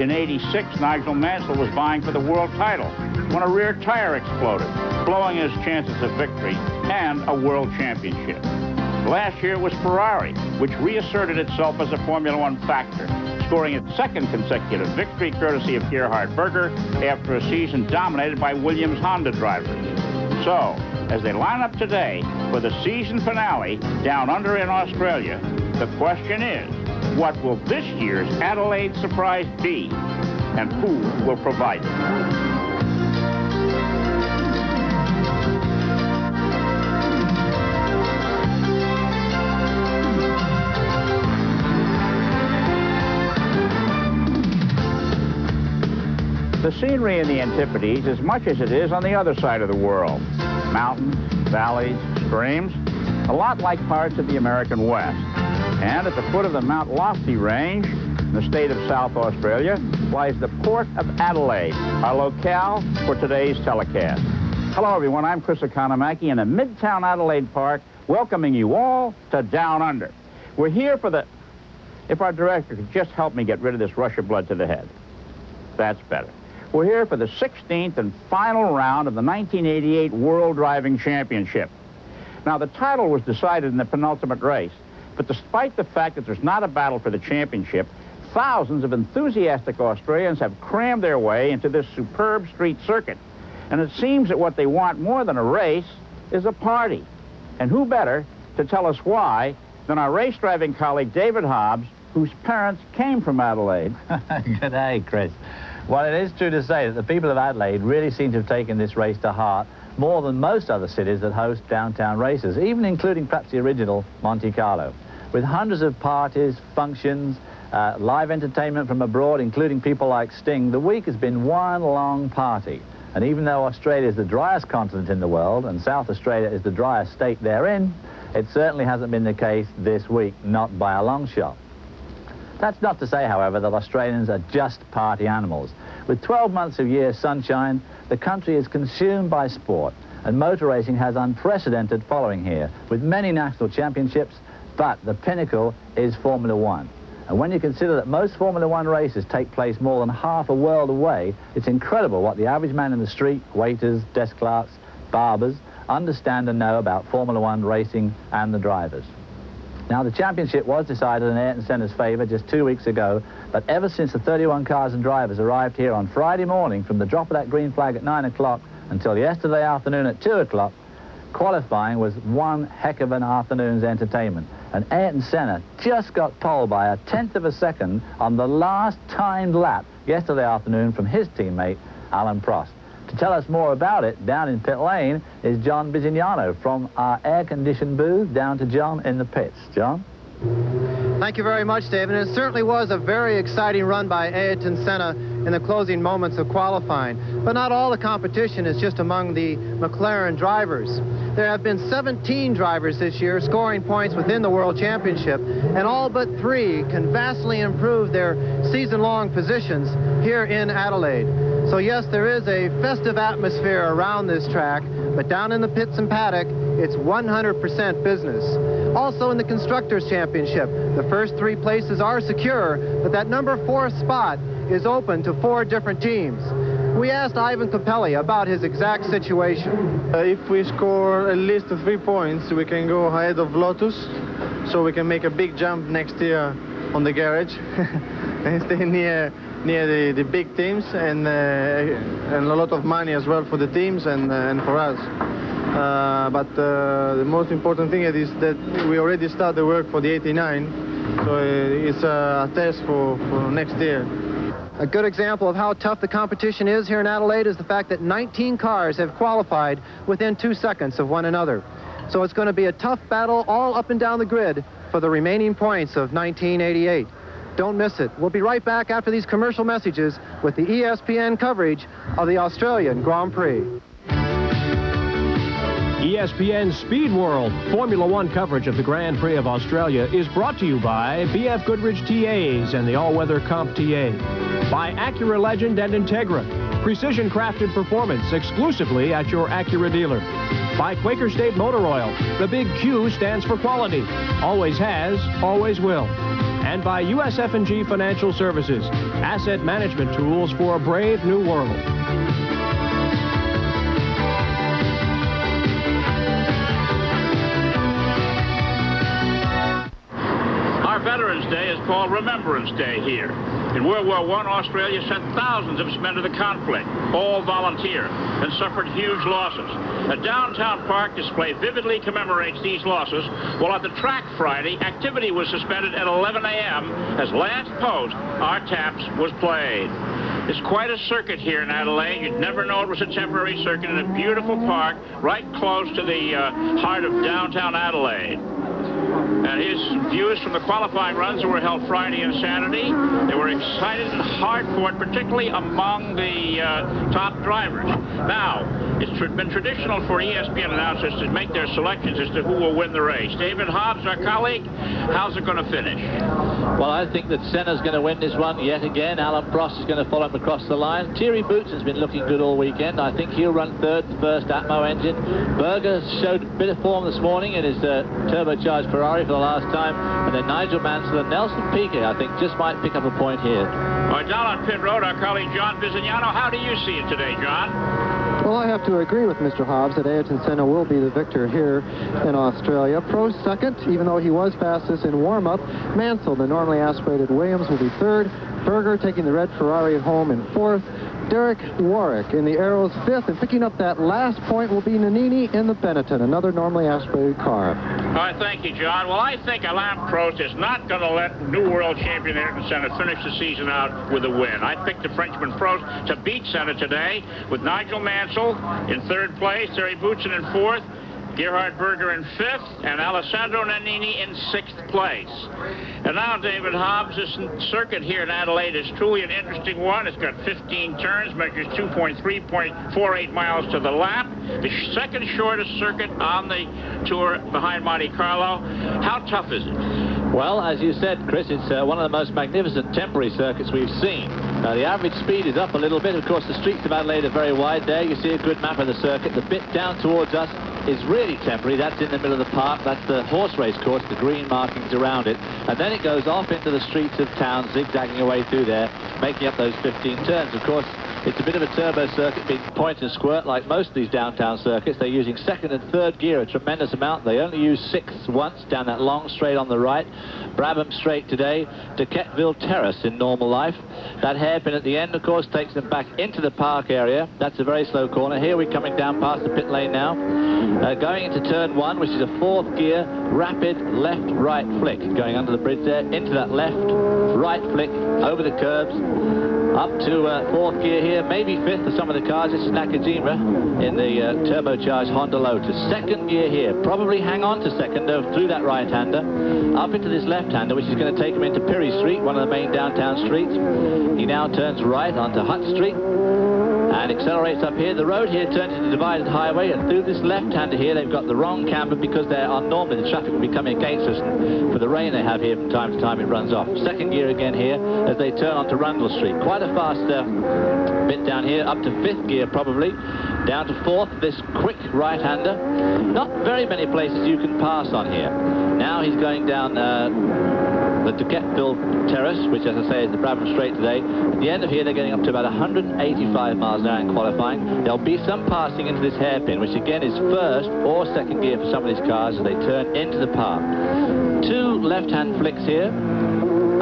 In '86, Nigel Mansell was vying for the world title when a rear tire exploded, blowing his chances of victory and a world championship. Last year was Ferrari, which reasserted itself as a Formula One factor, scoring its second consecutive victory courtesy of Gerhard Berger after a season dominated by Williams Honda drivers. So, as they line up today for the season finale down under in Australia, the question is, what will this year's Adelaide surprise be, and who will provide it? The scenery in the Antipodes as much as it is on the other side of the world. Mountains, valleys, streams, a lot like parts of the American West. And at the foot of the Mount Lofty Range, in the state of South Australia, lies the Port of Adelaide, our locale for today's telecast. Hello, everyone. I'm Chris Economaki in the Midtown Adelaide Park, welcoming you all to Down Under. We're here for the... If our director could just help me get rid of this rush of blood to the head. That's better. We're here for the 16th and final round of the 1988 World Driving Championship. Now, the title was decided in the penultimate race, but despite the fact that there's not a battle for the championship, thousands of enthusiastic Australians have crammed their way into this superb street circuit. And it seems that what they want more than a race is a party. And who better to tell us why than our race driving colleague David Hobbs, whose parents came from Adelaide. Good day, Chris. Well, it is true to say that the people of Adelaide really seem to have taken this race to heart more than most other cities that host downtown races, even including perhaps the original Monte Carlo. With hundreds of parties, functions, live entertainment from abroad, including people like Sting, the week has been one long party. And even though Australia is the driest continent in the world and South Australia is the driest state therein, it certainly hasn't been the case this week, not by a long shot. That's not to say, however, that Australians are just party animals. With 12 months of year sunshine, the country is consumed by sport, and motor racing has unprecedented following here, with many national championships, but the pinnacle is Formula One. And when you consider that most Formula One races take place more than half a world away, it's incredible what the average man in the street, waiters, desk clerks, barbers, understand and know about Formula One racing and the drivers. Now, the championship was decided in Ayrton Senna's favor just 2 weeks ago, but ever since the 31 cars and drivers arrived here on Friday morning from the drop of that green flag at 9 o'clock until yesterday afternoon at 2 o'clock, qualifying was one heck of an afternoon's entertainment. And Ayrton Senna just got pole by a tenth of a second on the last timed lap yesterday afternoon from his teammate, Alain Prost. To tell us more about it, down in pit lane is John Bisignano from our air-conditioned booth down to John in the pits. John? Thank you very much, Dave. And it certainly was a very exciting run by Ayrton Senna in the closing moments of qualifying. But not all the competition is just among the McLaren drivers. There have been 17 drivers this year scoring points within the World Championship, and all but 3 can vastly improve their season-long positions here in Adelaide. So yes, there is a festive atmosphere around this track, but down in the pits and paddock, it's 100% business. Also in the Constructors' Championship, the first 3 places are secure, but that number 4 spot is open to 4 different teams. We asked Ivan Capelli about his exact situation. If we score at least 3 points, we can go ahead of Lotus, so we can make a big jump next year on the garage and stay near the big teams, and a lot of money as well for the teams and for us. But the most important thing is that we already started the work for the 89, so it's a test for next year. A good example of how tough the competition is here in Adelaide is the fact that 19 cars have qualified within 2 seconds of one another. So it's going to be a tough battle all up and down the grid for the remaining points of 1988. Don't miss it. We'll be right back after these commercial messages with the ESPN coverage of the Australian Grand Prix. ESPN's Speed World Formula One coverage of the Grand Prix of Australia is brought to you by BF Goodrich TAs and the all-weather Comp TA, by Acura Legend and Integra, precision-crafted performance exclusively at your Acura dealer, by Quaker State Motor Oil. The big Q stands for quality, always has, always will. and by USF&G Financial Services, asset management tools for a brave new world. Veterans Day is called Remembrance Day here. In World War I, Australia sent thousands of its men to the conflict, all volunteer, and suffered huge losses. A downtown park display vividly commemorates these losses, while at the track Friday, activity was suspended at 11 a.m. as Last Post, Our Taps, was played. It's quite a circuit here in Adelaide. You'd never know it was a temporary circuit in a beautiful park right close to the heart of downtown Adelaide. And his views from the qualifying runs that were held Friday and Saturday. They were excited and hard-fought, particularly among the top drivers. Now, it's been traditional for ESPN announcers to make their selections as to who will win the race. David Hobbs, our colleague, how's it going to finish? Well, I think that Senna's going to win this one yet again. Alan Prost is going to follow him across the line. Thierry Boutsen's been looking good all weekend. I think he'll run third, the first Atmo engine. Berger showed a bit of form this morning in his turbocharged Ferrari for the last time. And then Nigel Mansell and Nelson Piquet, I think, just might pick up a point here. All right, down on pit road, our colleague John Bizignano. How do you see it today, John? Well, I have to agree with Mr. Hobbs that Ayrton Senna will be the victor here in Australia. Prost second, even though he was fastest in warm-up. Mansell, the normally aspirated Williams, will be third. Berger taking the red Ferrari home in fourth. Derek Warwick in the Arrows fifth, and picking up that last point will be Nannini in the Benetton, another normally aspirated car. All right, thank you, John. Well, I think Alain Prost is not going to let new world champion Ayrton Senna finish the season out with a win. I picked the Frenchman Prost to beat Senna today, with Nigel Mansell in third place, Thierry Boutsen in fourth, Gerhard Berger in fifth, and Alessandro Nannini in sixth place. And now, David Hobbs, this circuit here in Adelaide is truly an interesting one. It's got 15 turns, measures 2.348 miles to the lap. The second shortest circuit on the tour behind Monte Carlo. How tough is it? Well, as you said, Chris, it's one of the most magnificent temporary circuits we've seen. The average speed is up a little bit. Of course, the streets of Adelaide are very wide there. You see a good map of the circuit. The bit down towards us is really temporary. That's in the middle of the park. That's the horse race course, the green markings around it. And then it goes off into the streets of town, zigzagging away through there, making up those 15 turns. Of course, it's a bit of a turbo circuit, being point and squirt like most of these downtown circuits. They're using second and third gear a tremendous amount. They only use sixth once down that long straight on the right. Brabham straight today to Ketteville Terrace in normal life. That hairpin at the end, of course, takes them back into the park area. That's a very slow corner. Here we're coming down past the pit lane now. Going into turn one, which is a fourth gear, rapid left-right flick. Going under the bridge there, into that left-right flick, over the curbs. Up to fourth gear here, maybe fifth for some of the cars. This is Nakajima in the turbocharged Honda Lotus. Second gear here, probably hang on to second through that right-hander. Up into this left-hander, which is going to take him into Pirie Street, one of the main downtown streets. He now turns right onto Hutt Street and accelerates up here. The road here turns into a divided highway, and through this left-hander here, they've got the wrong camber because they are normally the traffic will be coming against us. And for the rain they have here from time to time, it runs off. Second gear again here as they turn onto Rundle Street. Quite a fast bit down here, up to fifth gear probably. Down to fourth, this quick right-hander. Not very many places you can pass on here. Now he's going down the Ketteville Terrace, which, as I say, is the Brabham Straight today. At the end of here, they're getting up to about 185 miles an hour in qualifying. There'll be some passing into this hairpin, which again is first or second gear for some of these cars as they turn into the park. Two left-hand flicks here.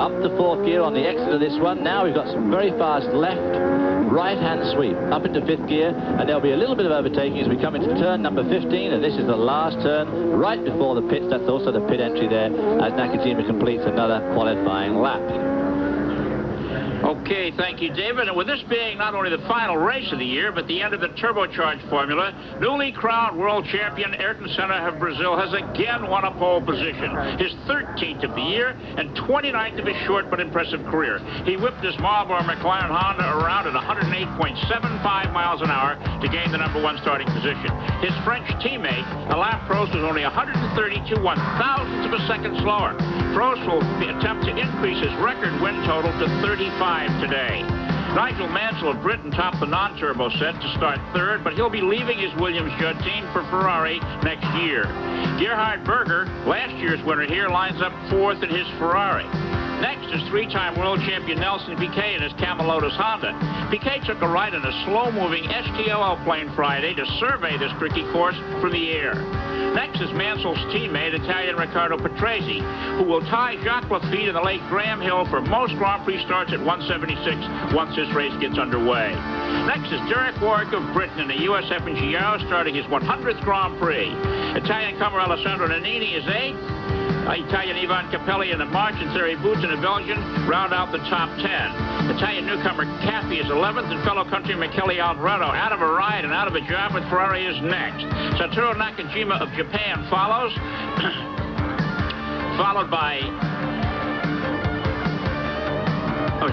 Up the fourth gear on the exit of this one. Now we've got some very fast right-hand sweep up into fifth gear, and there'll be a little bit of overtaking as we come into turn number 15, and this is the last turn right before the pits. That's also the pit entry there as Nakajima completes another qualifying lap. Okay, thank you, David. And with this being not only the final race of the year, but the end of the turbocharged formula, newly crowned world champion Ayrton Senna of Brazil has again won a pole position, his 13th of the year and 29th of his short but impressive career. He whipped his Marlboro McLaren Honda around at 108.75 miles an hour to gain the #1 starting position. His French teammate, Alain Prost, was only 132 one-thousandths of a second slower. Prost will attempt to increase his record win total to 35 today. Nigel Mansell of Britain topped the non-turbo set to start third, but he'll be leaving his Williams Judd team for Ferrari next year. Gerhard Berger, last year's winner here, lines up fourth in his Ferrari. Next is three-time world champion Nelson Piquet in his Camel Lotus Honda. Piquet took a ride in a slow-moving STOL plane Friday to survey this tricky course from the air. Next is Mansell's teammate, Italian Riccardo Patrese, who will tie Jacques Lafitte in the late Graham Hill for most Grand Prix starts at 176 once this race gets underway. Next is Derek Warwick of Britain in the USF and Giaro, starting his 100th Grand Prix. Italian comer Alessandro Nannini is 8th. Italian Ivan Capelli in the March and Thierry Boots in the Belgian round out the top 10. Italian newcomer Caffi is 11th, and fellow countryman Kelly Alvarado, out of a ride and out of a job with Ferrari, is next. Satoru Nakajima of Japan follows, followed by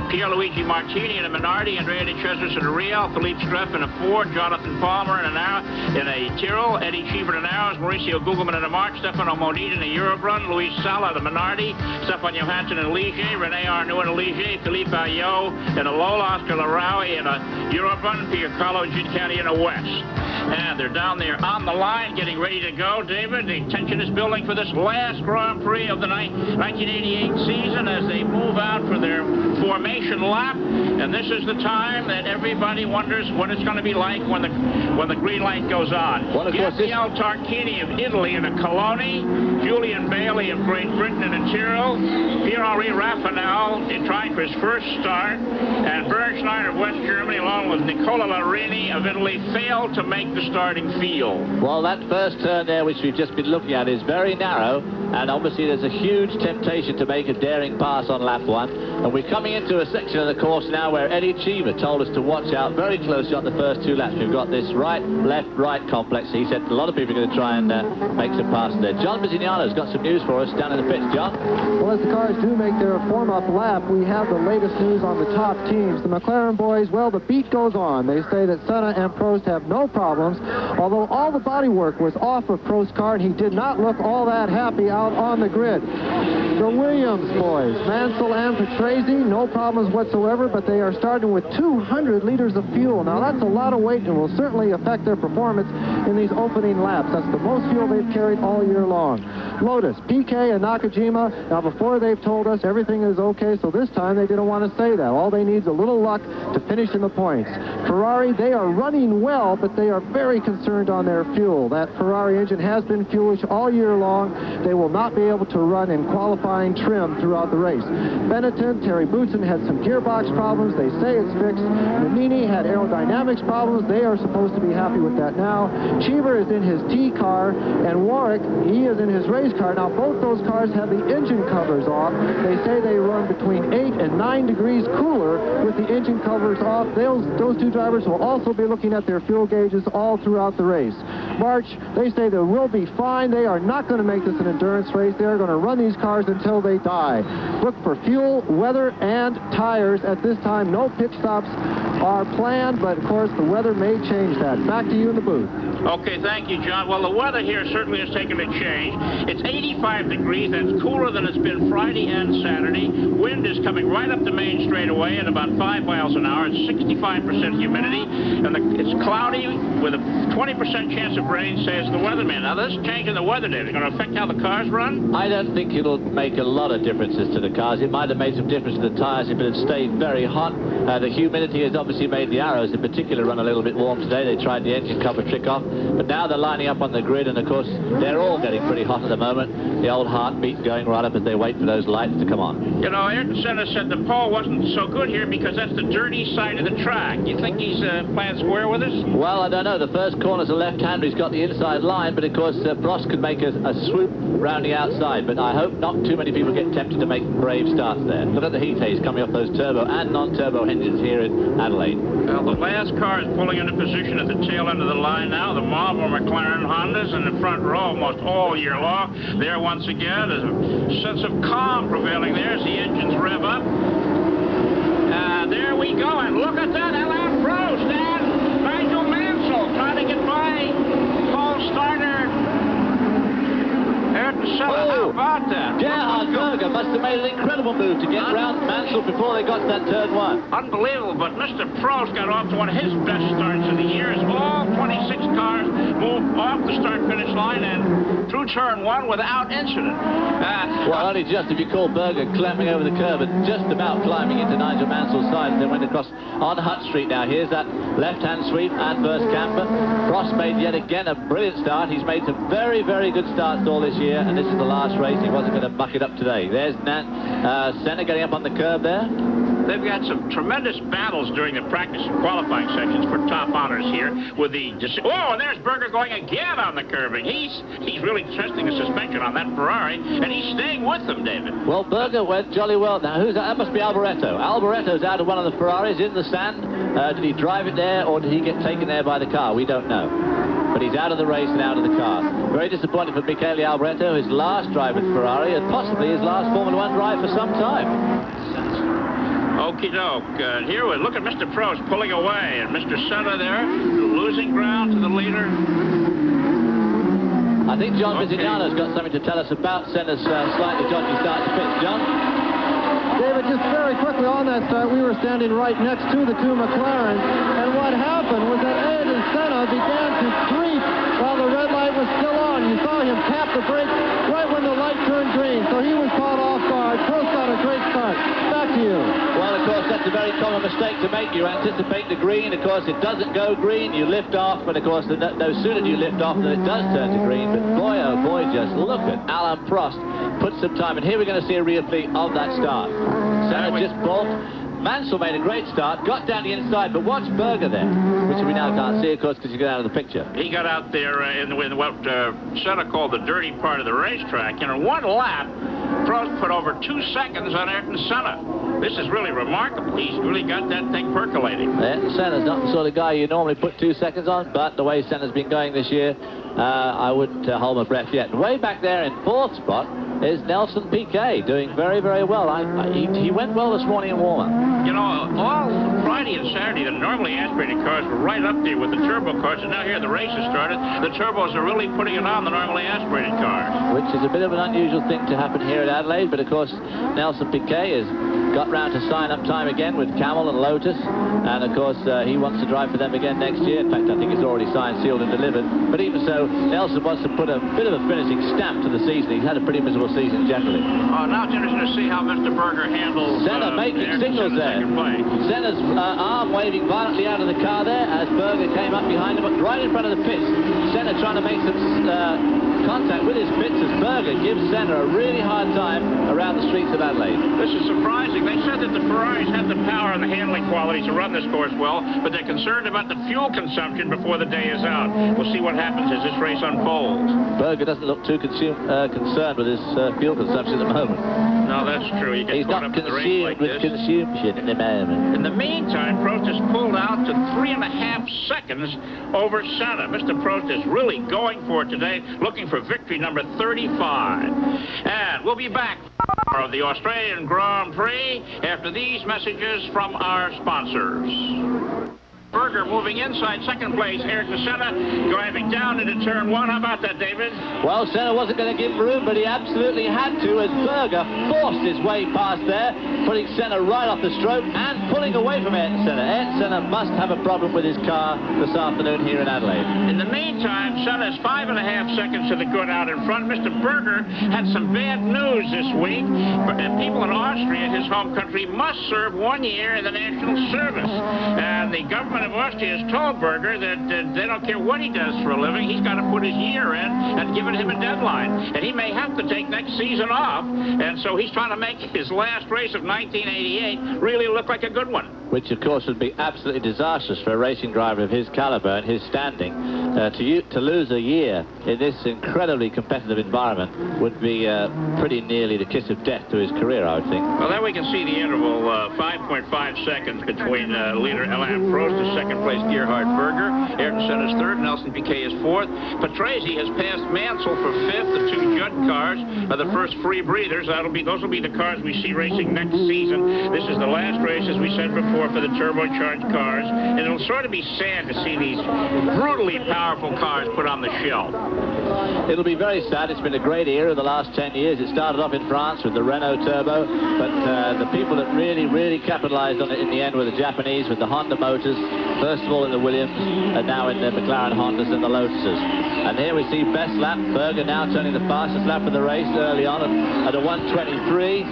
Pierluigi Martini in a Minardi, Andrea De Cesaris in a Real, Philippe Streff in a Ford, Jonathan Palmer in a Tyrrell, Eddie Cheever in an Arrows, Mauricio Gugelmin in a March, Stefano Modini in a Eurobrun, Luis Sala in a Minardi, Stefan Johansson in a Ligier, René Arnoux in a Ligier, Philippe Ayot in a Lola, Oscar Laraui in a Eurobrun, Piercarlo Giudicelli in a West. And they're down there on the line getting ready to go, David. The tension is building for this last Grand Prix of the 1988 season as they move out for their formation lap. And this is the time that everybody wonders what it's going to be like when the green light goes on. Well, Gabriele Tarquini of Italy in a Coloni, Julian Bailey of Great Britain in a Tyrrell, Pierre-Henri Raffanel trying for his first start, and Bernd Schneider of West Germany along with Nicola Larini of Italy failed to make the starting field. Well, that first turn there, which we've just been looking at, is very narrow, and obviously there's a huge temptation to make a daring pass on lap 1. And we're coming into a section of the course now where Eddie Cheever told us to watch out very closely on the first 2 laps. We've got this right, left, right complex. He said a lot of people are going to try and make some passes there. John Bisignano's got some news for us down in the pits. John? Well, as the cars do make their form-up lap, we have the latest news on the top teams. The McLaren boys, well, the beat goes on. They say that Senna and Prost have no problems, although all the bodywork was off of Prost's car, and he did not look all that happy out on the grid. The Williams boys, Mansell and Patrese, no problems whatsoever, but they are starting with 200 liters of fuel. Now, that's a lot of weight and will certainly affect their performance in these opening laps. That's the most fuel they've carried all year long. Lotus, Piquet and Nakajima, now before they've told us everything is okay, so this time they didn't want to say that. All they need is a little luck to finish in the points. Ferrari, they are running well, but they are very concerned on their fuel. That Ferrari engine has been fuelish all year long. They will not be able to run in qualifying trim throughout the race. Benetton, Terry Boutsen had some gearbox problems. They say it's fixed. Nannini had aerodynamics problems. They are supposed to be happy with that now. Cheever is in his T car, and Warwick, he is in his race car. Now, both those cars have the engine covers off. They say they run between 8 and 9 degrees cooler with the engine covers off. Those 2 drivers will also be looking at their fuel gauges all throughout the race. March, they say they will be fine. They are not going to make this an endurance race. They are going to run these cars until they die. Look for fuel, weather, and tires at this time. No pit stops are planned, but of course the weather may change that. Back to you in the booth. Okay, thank you, John. Well, the weather here certainly has taken a change. It's 85 degrees. That's cooler than it's been Friday and Saturday. Wind is coming right up the main straightaway at about 5 miles an hour. It's 65% humidity, and it's cloudy with a 20% chance of rain, says the weatherman. Now, this change in the weather, Dave, is going to affect how the cars run? I don't think it'll make a lot of differences to the cars. It might have made some difference to the tires if it had stayed very hot. The humidity has obviously made the arrows in particular run a little bit warm today. They tried the engine cover trick off, but now they're lining up on the grid, and of course they're all getting pretty hot at the moment. The old heartbeat going right up as they wait for those lights to come on. You know, Ayrton Senna said the pole wasn't so good here because that's the dirty side of the track. You think he's playing square with us? Well, I don't know. The first corner's a left-hander. He's got the inside line, but of course Prost could make a swoop round the outside, but I hope not too many people get tempted to make brave starts there. Look at the heat haze coming off those turbo and non-turbo engines here in Adelaide. Well, the last car is pulling into position at the tail end of the line now. The Marlboro McLaren Hondas in the front row almost all year long. There once again, there's a sense of calm prevailing there as the engines rev up. There we go, and look at that, Alain Prost and Nigel Mansell trying to get by Paul Starter. Ayrton Senna, how about that? Gerhard Berger must have made an incredible move to get around Mansell before they got to that turn 1. Unbelievable, but Mr. Prost got off to one of his best starts of the year as all 26 cars moved off the start-finish line and through turn 1 without incident. Well, only just if you call Berger climbing over the curb and just about climbing into Nigel Mansell's side as they went across on Hutt Street. Now, here's that left-hand sweep, adverse camber. Prost made yet again a brilliant start. He's made some very, very good starts all this year, and this is the last race. He wasn't going to muck it up today. There's Senna getting up on the curb there. They've got some tremendous battles during the practice and qualifying sections for top honors here with the... Oh, and there's Berger going again on the curbing. He's really testing the suspension on that Ferrari, and he's staying with them, David. Well, Berger went jolly well. Now, who's that? That must be Alboreto. Alboreto's out of one of the Ferraris in the stand. Did he drive it there, or did he get taken there by the car? We don't know. But he's out of the race and out of the car. Very disappointing for Michele Alboreto, his last drive with Ferrari, and possibly his last Formula 1 drive for some time. Okie doke. Here we look at Mr. Prost pulling away, and Mr. Senna there losing ground to the leader. I think John Visignano's got something to tell us about Senna's slightly dodgy start to pits. John? David, just very quickly on that start, we were standing right next to the two McLarens, and what happened was that Ayrton Senna began to creep while the red light was still on. You saw him tap the brakes right when the light turned green, so he was caught off guard. Prost got a great start. Back to you. Well, of course, that's a very common mistake to make. You anticipate the green. Of course, it doesn't go green. You lift off, but of course, no sooner do you lift off than it does turn to green. But boy, oh boy, just look at Alain Prost put some time. And here we're going to see a replay of that start. Senna just balked. Mansell made a great start, got down the inside, but watch Berger there, which we now can't see, of course, because you got out of the picture. He got out there in what Senna called the dirty part of the racetrack. And in one lap, Prost put over 2 seconds on Ayrton Senna. This is really remarkable. He's really got that thing percolating. Ayrton Senna's not the sort of guy you normally put 2 seconds on, but the way Senna's been going this year, I wouldn't hold my breath yet. Way back there in 4th spot is Nelson Piquet, doing very, very well. He went well this morning in warm-up. You know, all Friday and Saturday, the normally aspirated cars were right up there with the turbo cars, and now here the race has started. The turbos are really putting it on the normally aspirated cars. Which is a bit of an unusual thing to happen here at Adelaide, but of course, Nelson Piquet has got round to sign up time again with Camel and Lotus, and of course, he wants to drive for them again next year. In fact, I think it's already signed, sealed, and delivered. But even so, Nelson wants to put a bit of a finishing stamp to the season. He's had a pretty miserable season generally. Now it's interesting to see how Mr. Berger handles... Senna making signals there. Senna's arm waving violently out of the car there as Berger came up behind him, right in front of the pits. Senna trying to make some contact with his pits as Berger gives Senna a really hard time around the streets of Adelaide. This is surprising. They said that the Ferraris had the power and the handling quality to run this course well, but they're concerned about the fuel consumption before the day is out. We'll see what happens as this race unfolds. Berger doesn't look too concerned with his fuel consumption at the moment. No, that's true. He's not consumed like with consumption at the moment. In the meantime, Prost has pulled out to 3.5 seconds over Senna. Mr. Prost is really going for it today, looking for victory number 35. And we'll be back for the Australian Grand Prix after these messages from our sponsors. Berger moving inside second place. Ayrton Senna driving down into turn 1. How about that, David? Well, Senna wasn't going to give him room, but he absolutely had to as Berger forced his way past there, putting Senna right off the stroke and pulling away from Ayrton Senna. Ayrton Senna must have a problem with his car this afternoon here in Adelaide. In the meantime, Senna's 5.5 seconds to the good out in front. Mr. Berger had some bad news this week. People in Austria, his home country, must serve 1 year in the national service. And the government of Austria has told Berger that they don't care what he does for a living. He's got to put his year in and given him a deadline. And he may have to take next season off. And so he's trying to make his last race of 1988 really look like a good one. Which, of course, would be absolutely disastrous for a racing driver of his caliber and his standing. To lose a year in this incredibly competitive environment would be pretty nearly the kiss of death to his career, I would think. Well, there we can see the interval, 5.5 seconds between leader Alain Prost, the second place Gerhard Berger. Ayrton Senna's third, Nelson Piquet is fourth. Patrese has passed Mansell for fifth. The two Judd cars are the first free breathers. Those will be the cars we see racing next season. This is the last race, as we said before, for the turbocharged cars, and it'll sort of be sad to see these brutally powerful cars put on the shelf. It'll be very sad. It's been a great era the last 10 years. It started off in France with the Renault Turbo, but the people that really capitalized on it in the end were the Japanese with the Honda motors, first of all in the Williams, and now in the McLaren Hondas and the Lotuses. And here we see best lap. Berger now turning the fastest lap of the race early on at a 1:23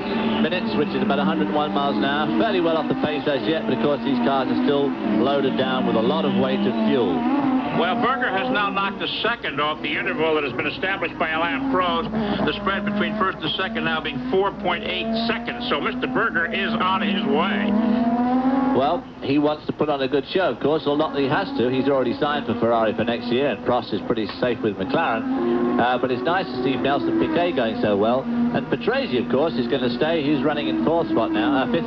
minutes, which is about 101 miles an hour. Fairly well off the pace as yet, but of course these cars are still loaded down with a lot of weight and fuel. Well, Berger has now knocked a second off the interval that has been established by Alain Prost. The spread between first and second now being 4.8 seconds. So Mr. Berger is on his way. Well, he wants to put on a good show, of course, or not that he has to. He's already signed for Ferrari for next year, and Prost is pretty safe with McLaren. But it's nice to see Nelson Piquet going so well. And Patrese, of course, is going to stay. He's running in fifth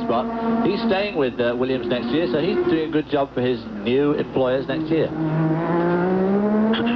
spot. He's staying with Williams next year, so he's doing a good job for his new employers next year.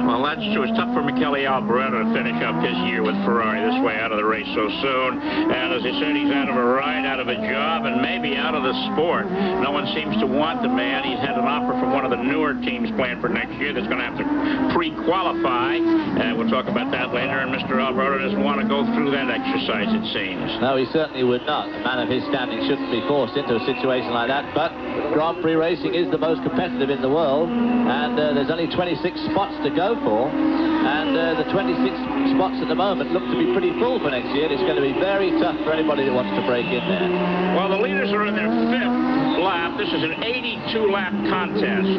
Well, that's true. It's tough for Michele Alboreto to finish up his year with Ferrari this way, out of the race so soon. And as I said, he's out of a ride, out of a job, and maybe out of the sport. No one seems to want the man. He's had an offer from one of the newer teams planned for next year that's going to have to pre-qualify. And we'll talk about that later. And Mr. Alboreto doesn't want to go through that exercise, it seems. No, he certainly would not. A man of his standing shouldn't be forced into a situation like that. But Grand Prix racing is the most competitive in the world, and there's only 26 spots to go for, and the 26 spots at the moment look to be pretty full for next year. It's going to be very tough for anybody that wants to break in there. Well, the leaders are in their fifth lap. This is an 82-lap contest.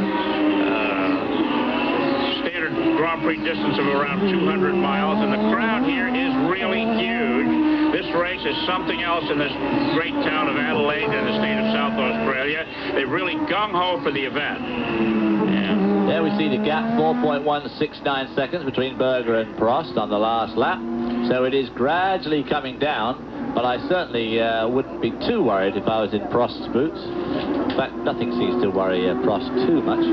Standard Grand Prix distance of around 200 miles, and the crowd here is really huge. This race is something else in this great town of Adelaide in the state of South Australia. They're really gung-ho for the event. There we see the gap, 4.169 seconds between Berger and Prost on the last lap. So it is gradually coming down, but I certainly wouldn't be too worried if I was in Prost's boots. In fact, nothing seems to worry Prost too much.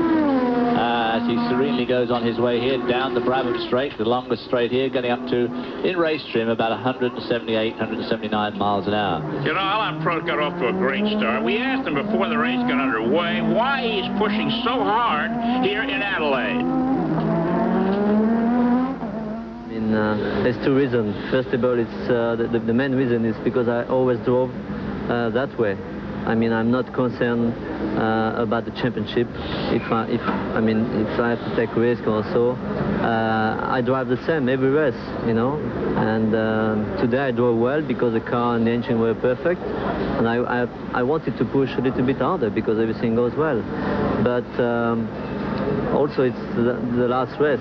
As he serenely goes on his way here down the Brabham Straight, the longest straight here, getting up to, in race trim, about 178, 179 miles an hour. You know, Alain Prost got off to a great start. We asked him before the race got underway why he's pushing so hard here in Adelaide. There's two reasons. First of all, it's the main reason is because I always drove that way. I mean, I'm not concerned about the championship. If I have to take risk also, I drive the same every race, you know. And today I drove well because the car and the engine were perfect, and I wanted to push a little bit harder because everything goes well. But also it's the last race.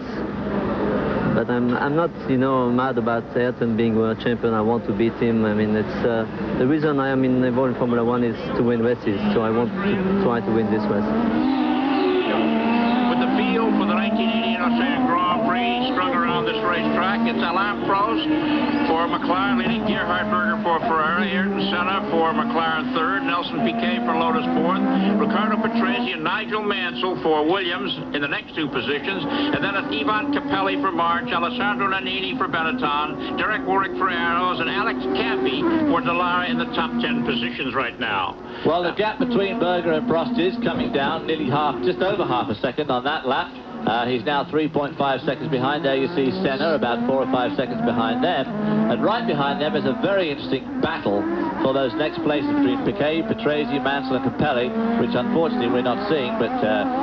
But I'm not, you know, mad about Ayrton being world champion. I want to beat him. I mean, it's the reason I am involved in Formula One is to win races. So I want to try to win this race. With the field for the 1988 Australian Grand Prix strung around this racetrack, it's Alain Prost for McLaren leading, Gerhard Berger for Ferrari, Ayrton Senna for McLaren third, Nelson Piquet for Lotus fourth, Riccardo Patrese and Nigel Mansell for Williams in the next two positions, and then Ivan Capelli for March, Alessandro Nannini for Benetton, Derek Warwick for Arrows, and Alex Campy for Dallara in the top 10 positions right now. Well, the gap between Berger and Prost is coming down, nearly just over half a second on that lap. He's now 3.5 seconds behind. There you see Senna about 4 or 5 seconds behind them. And right behind them is a very interesting battle for those next places between Piquet, Patrese, Mansell and Capelli, which unfortunately we're not seeing, but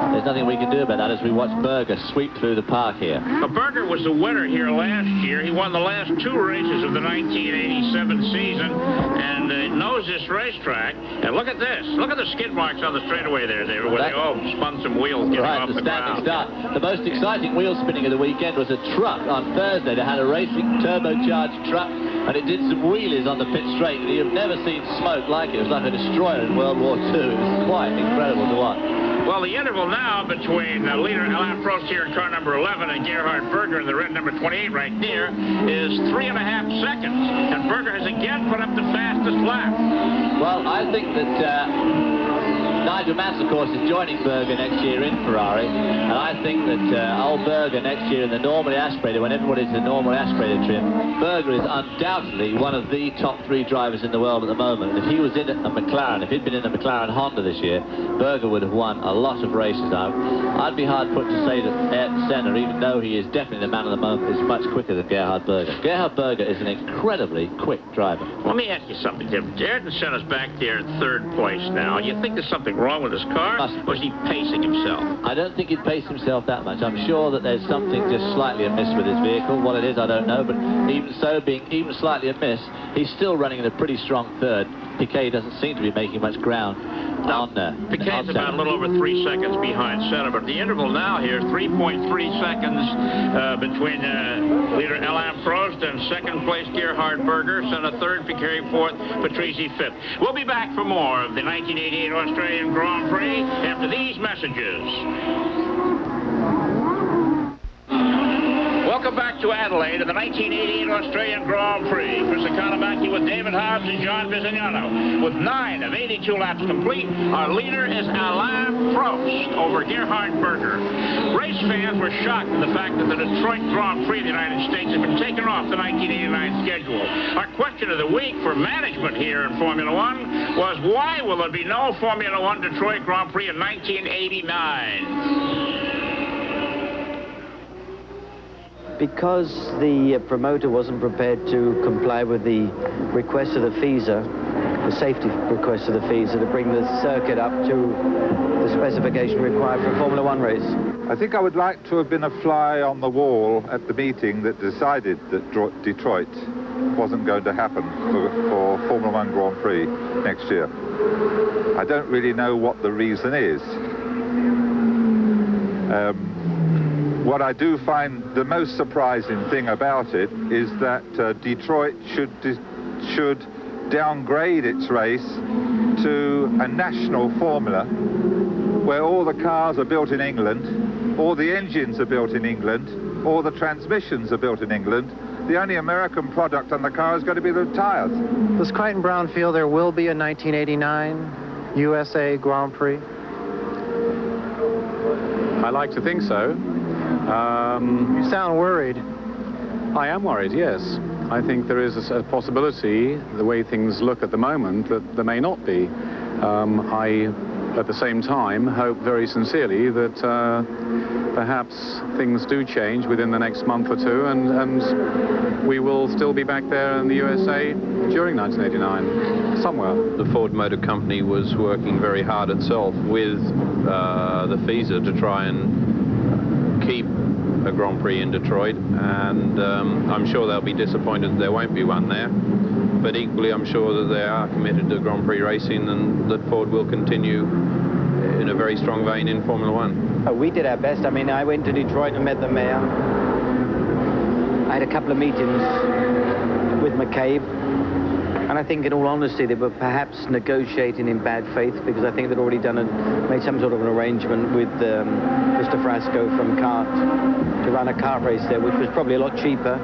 there's nothing we can do about that as we watch Berger sweep through the park here. Well, Berger was the winner here last year. He won the last two races of the 1987 season and knows this racetrack. And look at this. Look at the skid marks on the straightaway there where they all spun some wheels getting off the ground. Start. The most exciting wheel spinning of the weekend was a truck on Thursday. They had a racing turbocharged truck, and it did some wheelies on the pit straight. You've never seen smoke like it. It was like a destroyer in World War II. It was quite incredible to watch. Well, the interval now between leader Alain Prost here in car number 11 and Gerhard Berger in the red number 28 right there is 3.5 seconds. And Berger has again put up the fastest lap. Well, I think that Nigel Mansell, of course, is joining Berger next year in Ferrari, and I think that old Berger next year in the normally aspirated, when everybody's in the normally aspirated trim, Berger is undoubtedly one of the top 3 drivers in the world at the moment. And if he was in a McLaren, if he'd been in a McLaren Honda this year, Berger would have won a lot of races. Now, I'd be hard put to say that Ayrton Senna, even though he is definitely the man of the moment, is much quicker than Gerhard Berger. Gerhard Berger is an incredibly quick driver. Let me ask you something different. Ayrton Senna's back there in 3rd place now. You think there's something wrong with his car, or is he pacing himself? I don't think he'd pace himself that much. I'm sure that there's something just slightly amiss with his vehicle. What it is, I don't know, but even so, being even slightly amiss, he's still running in a pretty strong 3rd. Piquet doesn't seem to be making much ground on there. Piquet's about a little over 3 seconds behind Senna, but the interval now here is 3.3 seconds between leader Alain Prost and 2nd place Gerhard Berger, Senna 3rd, Piquet 4th, Patrese 5th. We'll be back for more of the 1988 Australian Grand Prix after these messages. Welcome back to Adelaide and the 1988 Australian Grand Prix. Chris Economaki with David Hobbs and John Bizignano. With 9 of 82 laps complete, our leader is Alain Prost over Gerhard Berger. Race fans were shocked at the fact that the Detroit Grand Prix of the United States had been taken off the 1989 schedule. Our question of the week for management here in Formula One was, why will there be no Formula One Detroit Grand Prix in 1989? Because the promoter wasn't prepared to comply with the request of the FISA, the safety request of the FISA, to bring the circuit up to the specification required for a Formula One race. I think I would like to have been a fly on the wall at the meeting that decided that Detroit wasn't going to happen for Formula One Grand Prix next year. I don't really know what the reason is. What I do find the most surprising thing about it is that Detroit should downgrade its race to a national formula where all the cars are built in England, all the engines are built in England, all the transmissions are built in England. The only American product on the car is going to be the tires. Does Crichton Brown feel there will be a 1989 USA Grand Prix? I like to think so. You sound worried. I am worried, yes. I think there is a possibility, the way things look at the moment, that there may not be. I, at the same time, hope very sincerely that perhaps things do change within the next month or two, and we will still be back there in the USA during 1989, somewhere. The Ford Motor Company was working very hard itself with the FISA to try and keep a Grand Prix in Detroit, and I'm sure they'll be disappointed there won't be one there. But equally, I'm sure that they are committed to Grand Prix racing and that Ford will continue in a very strong vein in Formula One. We did our best. I mean, I went to Detroit and met the mayor. I had a couple of meetings with McCabe. And I think, in all honesty, they were perhaps negotiating in bad faith, because I think they'd already made some sort of an arrangement with Mr. Frasco from CART to run a kart race there, which was probably a lot cheaper,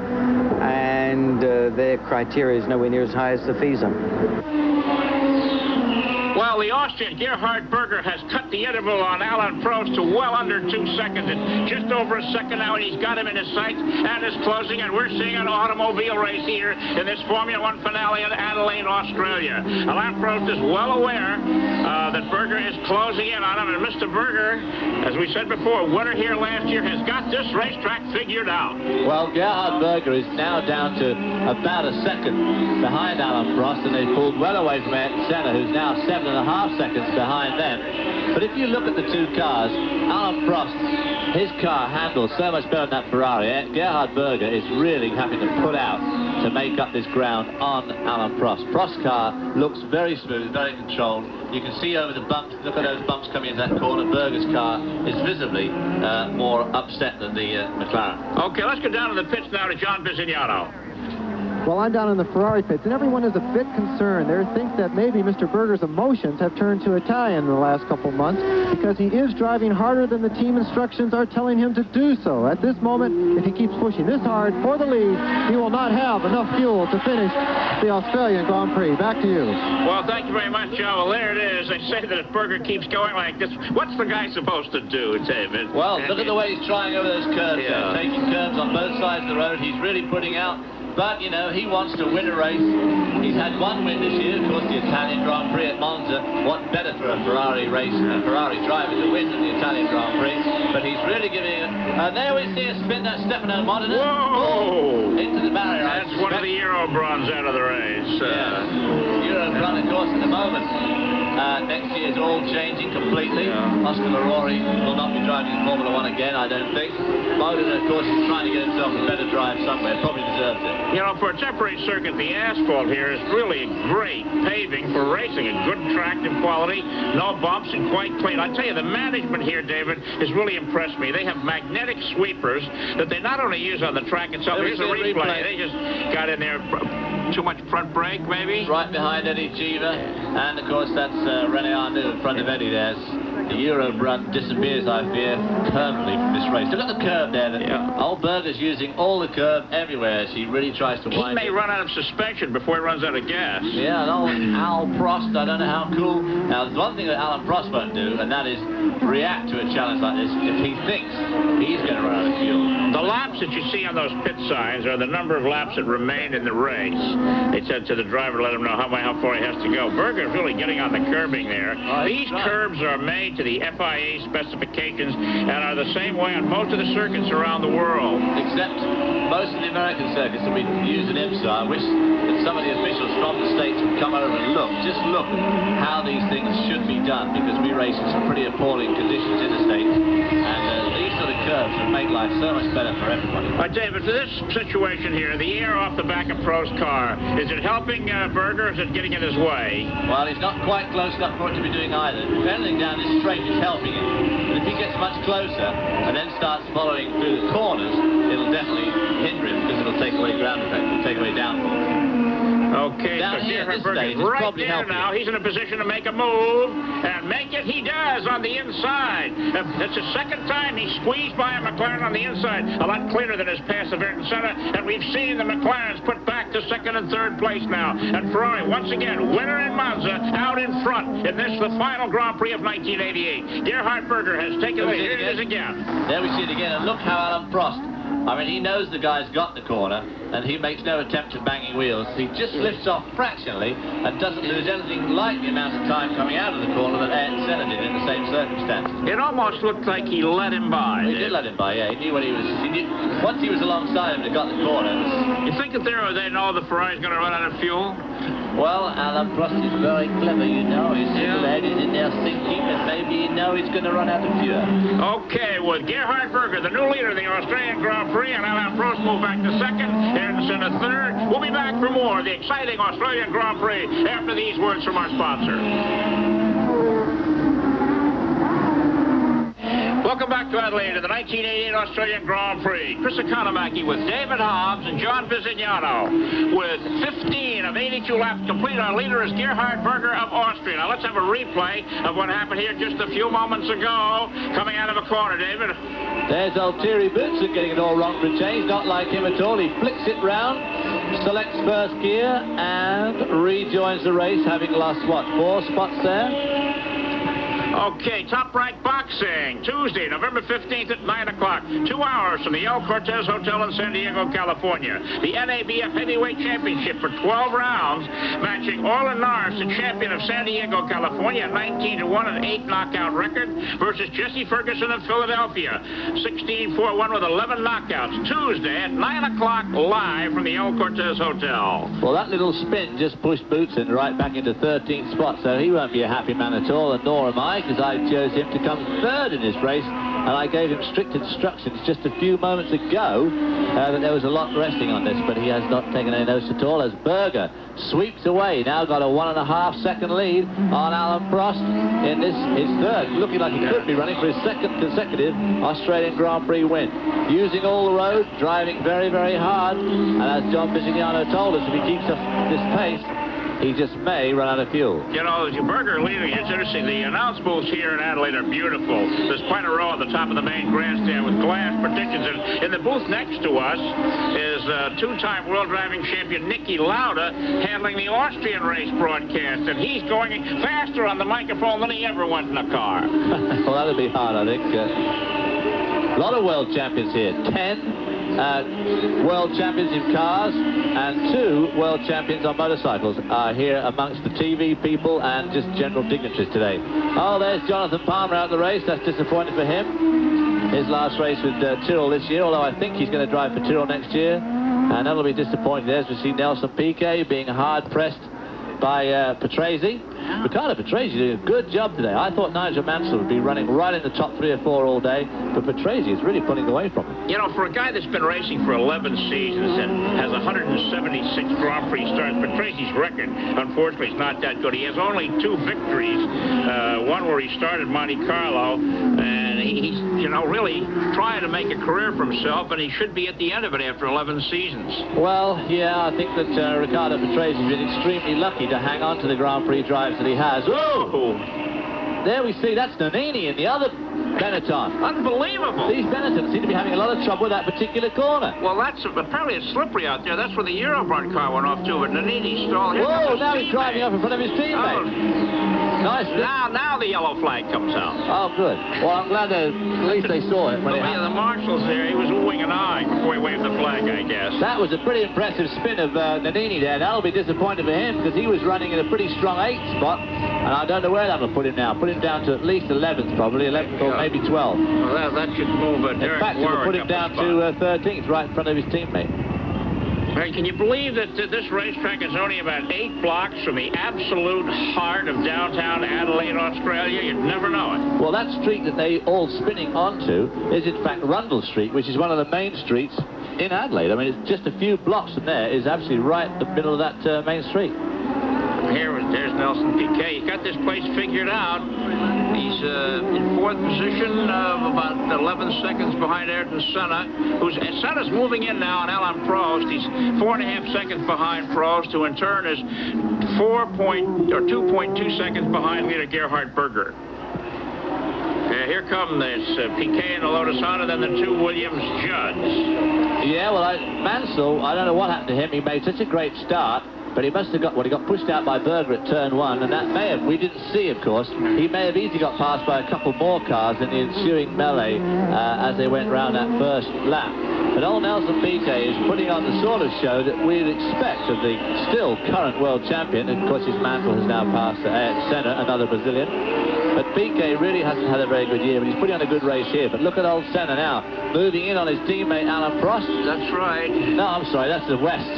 and their criteria is nowhere near as high as the FISA. Well, the Austrian Gerhard Berger has cut the interval on Alain Prost to well under 2 seconds, and just over a second now, and he's got him in his sights and is closing, and we're seeing an automobile race here in this Formula One finale in Adelaide, Australia. Alain Prost is well aware that Berger is closing in on him, and Mr. Berger, as we said before, winner here last year, has got this racetrack figured out. Well, Gerhard Berger is now down to about a second behind Alain Prost, and they pulled well away from Ayrton Senna, who's now 7.5 seconds behind them. But if you look at the two cars, Alain Prost, his car handles so much better than that Ferrari. Gerhard Berger is really having to pull out to make up this ground on Alain Prost. Prost's car looks very smooth, very controlled. You can see over the bumps, look at those bumps coming into that corner. Berger's car is visibly more upset than the McLaren. Okay, let's go down to the pits now to John Bizignano. Well, I'm down in the Ferrari pits, and everyone is a bit concerned. They think that maybe Mr. Berger's emotions have turned to Italian in the last couple months because he is driving harder than the team instructions are telling him to do so. At this moment, if he keeps pushing this hard for the lead, he will not have enough fuel to finish the Australian Grand Prix. Back to you. Well, thank you very much, Joe. Well, there it is. They say that if Berger keeps going like this, what's the guy supposed to do, David? Well, look at the way he's trying over those curves there, taking curves on both sides of the road. He's really putting out. But, you know, he wants to win a race. He's had one win this year, of course, the Italian Grand Prix at Monza. What better for a Ferrari race and a Ferrari driver to win than the Italian Grand Prix? But he's really giving it. And there we see a spin, that Stefano Modena. Whoa! Into the barrier. That's one of the Euro bronze out of the race. Euro Bronze, of course, at the moment. Next year's all changing completely. Oscar Larori will not be driving in Formula 1 again, I don't think. Modena, of course, is trying to get himself a better drive somewhere. Probably deserves it. You know, for a temporary circuit, the asphalt here is really great paving for racing. A good tractive quality, no bumps, and quite clean. I tell you, the management here, David, has really impressed me. They have magnetic sweepers that they not only use on the track itself. Here's a replay. They just got in there. Too much front brake, maybe? Right behind Eddie Cheever. And, of course, that's René Arnoux in front of Eddie there. The Euro Brunt disappears, I fear, permanently from this race. Look at the curve there. Old Berger's using all the curve everywhere. She really tries to wind He may run out of suspension before he runs out of gas. Yeah, and old Al Prost, I don't know how cool. Now, there's one thing that Alan Prost won't do, and that is react to a challenge like this if he thinks he's going to run out of fuel. The laps that you see on those pit signs are the number of laps that remain in the race. They said to the driver, let him know how far he has to go. Berger's really getting on the curbing there. These curbs are made to the FIA specifications and are the same way on most of the circuits around the world. Except most of the American circuits that we use in IMSA. I wish that some of the officials from the States would come over and just look at how these things should be done, because we race in some pretty appalling conditions in the States. And these sort of curves would make life so much better for everybody. David, for this situation here, the air off the back of Prost's car, is it helping Berger, or is it getting in his way? Well, he's not quite close enough for it to be doing either. If anything down this straight is helping him. But if he gets much closer and then starts following through the corners, it'll definitely hinder him, because it'll take away ground effect, it'll take away downforce. Okay, down so here at this stage, is right there now. He's in a position to make a move, and make it he does on the inside. That's the second time he's squeezed by a McLaren on the inside. A lot cleaner than his pass of Ayrton Senna, and we've seen the McLarens put back to second and third place now. And Ferrari, once again, winner in Monza, out in front in this, the final Grand Prix of 1988. Gerhard Berger has taken the lead. Here it is again. There we see it again, and look how Alan Prost, I mean, he knows the guy's got the corner, and he makes no attempt at banging wheels. He just lifts off fractionally and doesn't lose anything like the amount of time coming out of the corner that Ayrton Senna did in the same circumstances. It almost looked like he let him by. He did let him by, yeah. He knew what he was. Once he was alongside him and got the corner. You think that they know the Ferrari's going to run out of fuel? Well, Alan Prost is very clever, you know. His little head is in there thinking that maybe you know he's going to run out of fuel. Okay, with Gerhard Berger, the new leader of the Australian Grand Prix, and Alan Prost move back to second, Ayrton Senna third. We'll be back for more of the exciting Australian Grand Prix after these words from our sponsor. Welcome back to Adelaide to the 1988 Australian Grand Prix. Chris Economaki with David Hobbs and John Visignano. With 15 of 82 laps complete, our leader is Gerhard Berger of Austria. Now let's have a replay of what happened here just a few moments ago. Coming out of a corner, David. There's Altieri Boutsen getting it all wrong for a change. Not like him at all. He flicks it round, selects first gear, and rejoins the race, having lost, what, 4 spots there? Okay, Top Rank Boxing, Tuesday, November 15th at 9 o'clock. 2 hours from the El Cortez Hotel in San Diego, California. The NABF Heavyweight Championship for 12 rounds, matching Orlin Norris, the champion of San Diego, California, 19-1, an 8 knockout record, versus Jesse Ferguson of Philadelphia, 16-4-1 with 11 knockouts. Tuesday at 9 o'clock live from the El Cortez Hotel. Well, that little spin just pushed Boutsen right back into 13th spot, so he won't be a happy man at all, and nor am I, because I chose him to come third in this race and I gave him strict instructions just a few moments ago that there was a lot resting on this, but he has not taken any notice at all as Berger sweeps away. Now got a 1.5 second lead on Alan Prost in this, his third, looking like he could be running for his second consecutive Australian Grand Prix win. Using all the road, driving very, very hard, and as John Bisignano told us, if he keeps up this pace, he just may run out of fuel. You know, Berger leading, it's interesting. The announce booths here in Adelaide are beautiful. There's quite a row at the top of the main grandstand with glass partitions. And in the booth next to us is two-time world driving champion Niki Lauda handling the Austrian race broadcast. And he's going faster on the microphone than he ever went in a car. Well, that'll be hard, I think. A lot of world champions here. 10 world champions in cars and 2 world champions on motorcycles are here amongst the TV people and just general dignitaries today. Oh, there's Jonathan Palmer out of the race. That's disappointing for him. His last race with Tyrrell this year, although I think he's going to drive for Tyrrell next year. And that'll be disappointing. There's we see Nelson Piquet being hard-pressed by Patrese. Riccardo Patrese did a good job today. I thought Nigel Mansell would be running right in the top 3 or 4 all day, but Patrese is really pulling away from him. You know, for a guy that's been racing for 11 seasons and has 176 Grand Prix starts, Patresi's record, unfortunately, is not that good. He has only 2 victories, one where he started Monte Carlo, and he's, you know, really trying to make a career for himself, and he should be at the end of it after 11 seasons. Well, yeah, I think that Riccardo Patrese has been extremely lucky to hang on to the Grand Prix drives that he has. Oh! There we see, that's Nannini in the other Benetton. Unbelievable. These Benetton seem to be having a lot of trouble with that particular corner. Well, that's apparently it's slippery out there. That's where the Eurobart car went off too, but Nannini stalled. Whoa, now he's driving up in front of his teammate. Oh. Nice. Now the yellow flag comes out. Oh, good. Well, I'm glad that at least they saw it when it happened. The marshal's there. He was oohing and eyeing before he waved the flag, I guess. That was a pretty impressive spin of Nannini there. That'll be disappointing for him because he was running in a pretty strong 8th spot, and I don't know where that'll put him now. Put him down to at least 11th, probably 11th or maybe 12th. Well, that should move Derek In fact, it'll put him down to 13th, right in front of his teammate. Right, can you believe that this racetrack is only about 8 blocks from the absolute heart of downtown Adelaide, Australia? You'd never know it. Well, that street that they all spinning onto is, in fact, Rundle Street, which is one of the main streets in Adelaide. I mean, it's just a few blocks from there is absolutely right in the middle of that main street. There's Nelson Piquet. He's got this place figured out. He's in 4th position, about 11 seconds behind Ayrton Senna. Senna's moving in now on Alain Prost. He's 4.5 seconds behind Prost, who in turn is 2.2 seconds behind leader Gerhard Berger. Here come this Piquet and the Lotus Honda, then the 2 Williams Judds. Yeah, well, Mansell, I don't know what happened to him. He made such a great start. But he must have got, well, he got pushed out by Berger at turn 1, and that may have, we didn't see, of course, he may have easily got passed by a couple more cars in the ensuing melee as they went round that first lap. But old Nelson Piquet is putting on the sort of show that we'd expect of the still current world champion. Of course, his mantle has now passed to Ayrton Senna, another Brazilian. But Piquet really hasn't had a very good year, but he's putting on a good race here. But look at old Senna now, moving in on his teammate Alain Prost. That's right. No, I'm sorry, that's the West,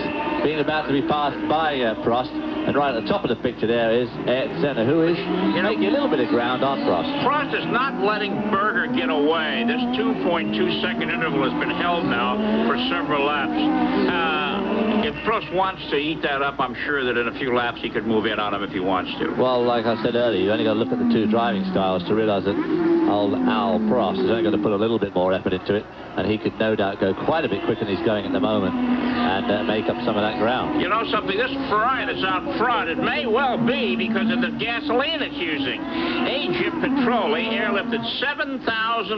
being about to be passed by Prost. And right at the top of the picture there is Ayrton Senna, who is making a little bit of ground on Prost. Prost is not letting Berger get away. This 2.2 second interval has been held now for several laps. If Prost wants to eat that up, I'm sure that in a few laps he could move in on him if he wants to. Well, like I said earlier, you only got to look at the 2 driving styles to realize that old Al Prost is only going to put a little bit more effort into it, and he could no doubt go quite a bit quicker than he's going at the moment and make up some of that ground. You know something, this Ferrari that's out front, it may well be because of the gasoline it's using. Egypt Petroli airlifted 7,000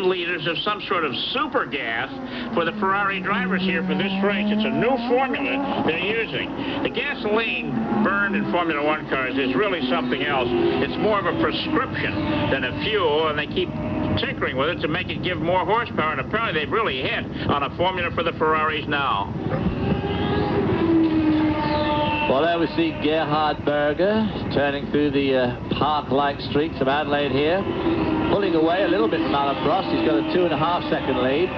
liters of some sort of super gas for the Ferrari drivers here for this race. It's a new formula they're using. The gasoline burned in Formula 1 cars is really something else. It's more of a prescription than a fuel, and they keep tinkering with it to make it give more horsepower, and apparently they've really hit on a formula for the Ferraris now. Well, there we see Gerhard Berger turning through the park-like streets of Adelaide here, pulling away a little bit from Alain Prost. He's got a 2.5 second lead.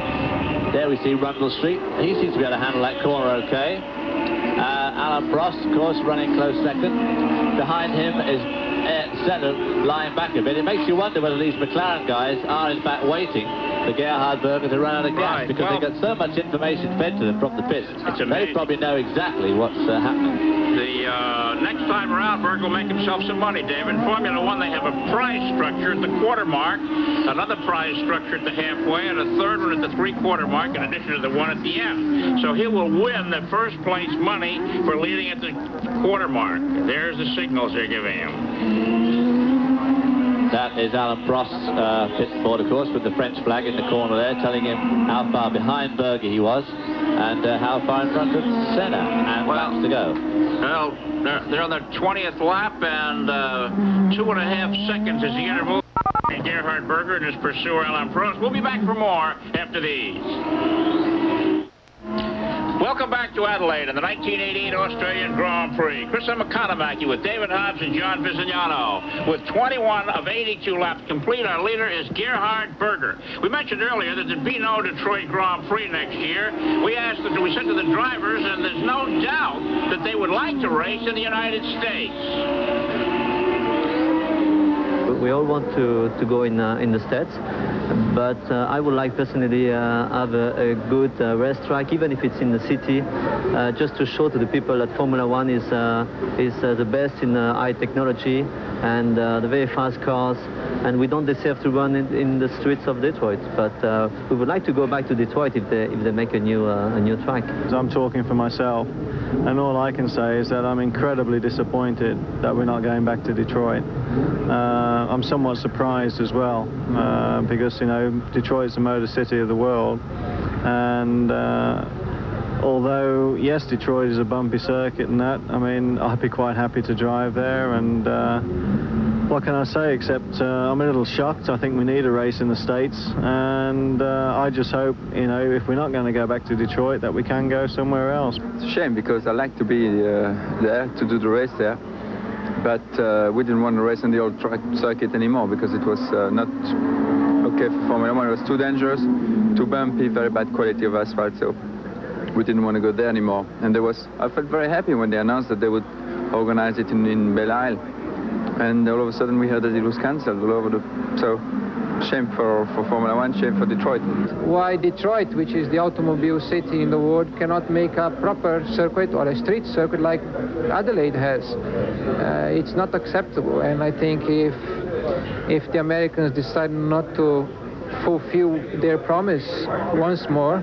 There we see Rundle Street. He seems to be able to handle that corner okay. Alain Prost, of course, running close second. Behind him is Senna lying back a bit. It makes you wonder whether these McLaren guys are in fact waiting for Gerhard Berger to run out of gas, because they've got so much information fed to them from the pits. They probably know exactly what's happening. The next time around, Berger will make himself some money, David. In Formula One, they have a prize structure at the quarter mark, another prize structure at the halfway, and a third one at the three-quarter mark, in addition to the one at the end. So he will win the first place money for leading at the quarter mark. There's the signals they're giving him. That is Alain Prost's pit board, of course, with the French flag in the corner there, telling him how far behind Berger he was and how far in front of Senna, and laps to go. Well, they're on their 20th lap, and 2.5 seconds is the interval. And Gerhard Berger and his pursuer, Alain Prost. We'll be back for more after these. Welcome back to Adelaide in the 1988 Australian Grand Prix. Chris McConaughey with David Hobbs and John Visignano. With 21 of 82 laps complete, our leader is Gerhard Berger. We mentioned earlier that there'd be no Detroit Grand Prix next year. We said to the drivers, and there's no doubt that they would like to race in the United States. We all want to go in the States, but I would like personally have a good racetrack, even if it's in the city, just to show to the people that Formula One is the best in high technology and the very fast cars, and we don't deserve to run in the streets of Detroit. But we would like to go back to Detroit if they make a new track. I'm talking for myself, and all I can say is that I'm incredibly disappointed that we're not going back to Detroit. I'm somewhat surprised as well, because, you know, Detroit's the motor city of the world, and although, yes, Detroit is a bumpy circuit and that, I mean, I'd be quite happy to drive there, and what can I say, except I'm a little shocked. I think we need a race in the States, and I just hope, you know, if we're not going to go back to Detroit, that we can go somewhere else. It's a shame, because I like to be there to do the race there. But we didn't want to race on the old track circuit anymore, because it was not okay for Formula One. It was too dangerous, too bumpy, very bad quality of asphalt, so we didn't want to go there anymore. And I felt very happy when they announced that they would organize it in Belle Isle. And all of a sudden we heard that it was cancelled all over so shame for Formula One, shame for Detroit. Why Detroit, which is the automobile city in the world, cannot make a proper circuit or a street circuit like Adelaide has? It's not acceptable, and I think if the Americans decide not to fulfill their promise once more,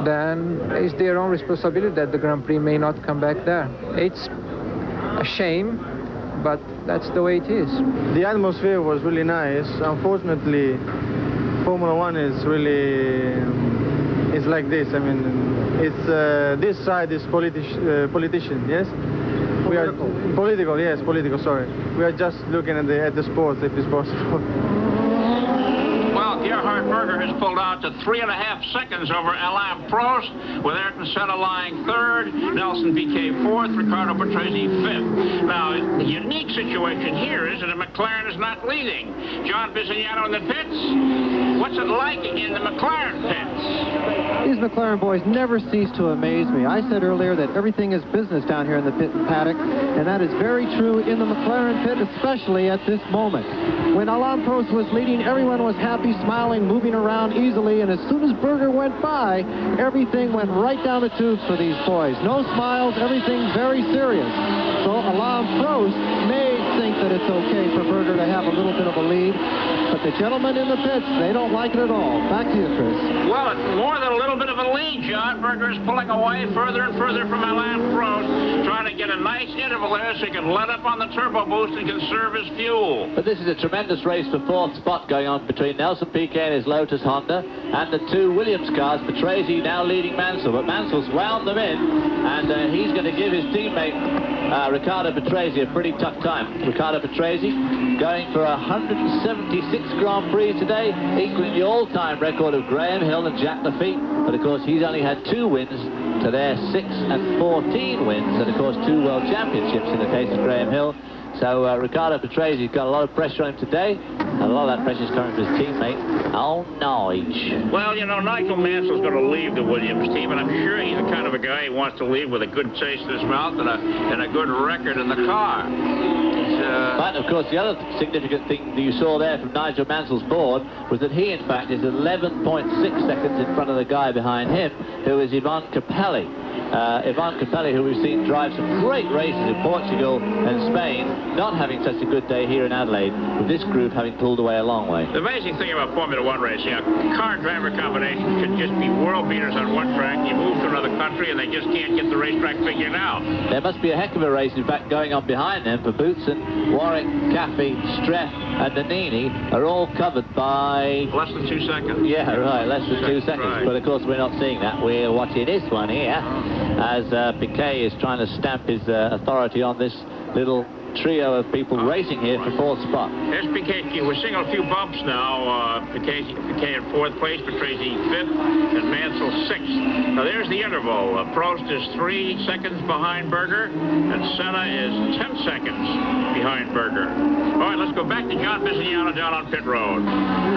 then it's their own responsibility that the Grand Prix may not come back there. It's a shame, but that's the way it is. The atmosphere was really nice. Unfortunately, Formula One is really, it's like this. I mean, it's this side is politician, yes? Political, sorry. We are just looking at the sports, if it's possible. Well, Gerhard Berger has pulled out to 3.5 seconds over Alain Prost, with Ayrton Senna lying third, Nelson Piquet fourth, Ricardo Patrese fifth. Now, the unique situation here is that a McLaren is not leading. John Visignano in the pits. What's it like in the McLaren pits? These McLaren boys never cease to amaze me. I said earlier that everything is business down here in the pit and paddock, and that is very true in the McLaren pit, especially at this moment. When Alain Prost was leading, everyone was happy, smiling, moving around easily, and as soon as Berger went by, everything went right down the tubes for these boys. No smiles, everything very serious. So Alain Prost may think that it's okay for Berger to have a little bit of a lead, but the gentlemen in the pits, they don't like it at all. Back to you, Chris. Well, it's more than a little bit of a lead, John. Berger is pulling away further and further from Alain Prost, trying to get a nice interval there so he can let up on the turbo boost and conserve his fuel. But this is a tremendous race for fourth spot going on between Nelson Piquet and his Lotus Honda and the two Williams cars. Patrese now leading Mansell, but Mansell's wound them in, and he's going to give his teammate Ricardo Patrese a pretty tough time. Ricardo Patrese going for 176 Grand Prix today, equaling the all-time record of Graham Hill and Jack Lafitte. But of course, he's only had 2 wins to their 6 and 14 wins, and of course 2 world championships in the case of Graham Hill. So Ricardo Patrese's got a lot of pressure on him today, and a lot of that pressure is coming from his teammate, Nigel. Well, you know, Nigel Mansell's going to leave the Williams team, and I'm sure he's the kind of a guy who wants to leave with a good taste in his mouth and a good record in the car. But, of course, the other significant thing that you saw there from Nigel Mansell's board was that he, in fact, is 11.6 seconds in front of the guy behind him, who is Ivan Capelli. Ivan Capelli, who we've seen drive some great races in Portugal and Spain, not having such a good day here in Adelaide, with this group having pulled away a long way. The amazing thing about Formula One racing, a car-driver combination can just be world beaters on one track. You move to another country and they just can't get the racetrack figured out. There must be a heck of a race, in fact, going on behind them, for Boutsen, Warwick, Caffey, Streff and Nannini are all covered by... Less than 2 seconds. Yeah, right, less than 2 seconds. Right. But, of course, we're not seeing that. We're watching this one here, as Piquet is trying to stamp his authority on this little trio of people racing here for fourth spot. Here's Piquet. We're seeing a few bumps now. Piquet in fourth place, Patrese fifth, and Mansell sixth. Now there's the interval. Prost is 3 seconds behind Berger, and Senna is 10 seconds behind Berger. All right, let's go back to John Bisignano down on pit road.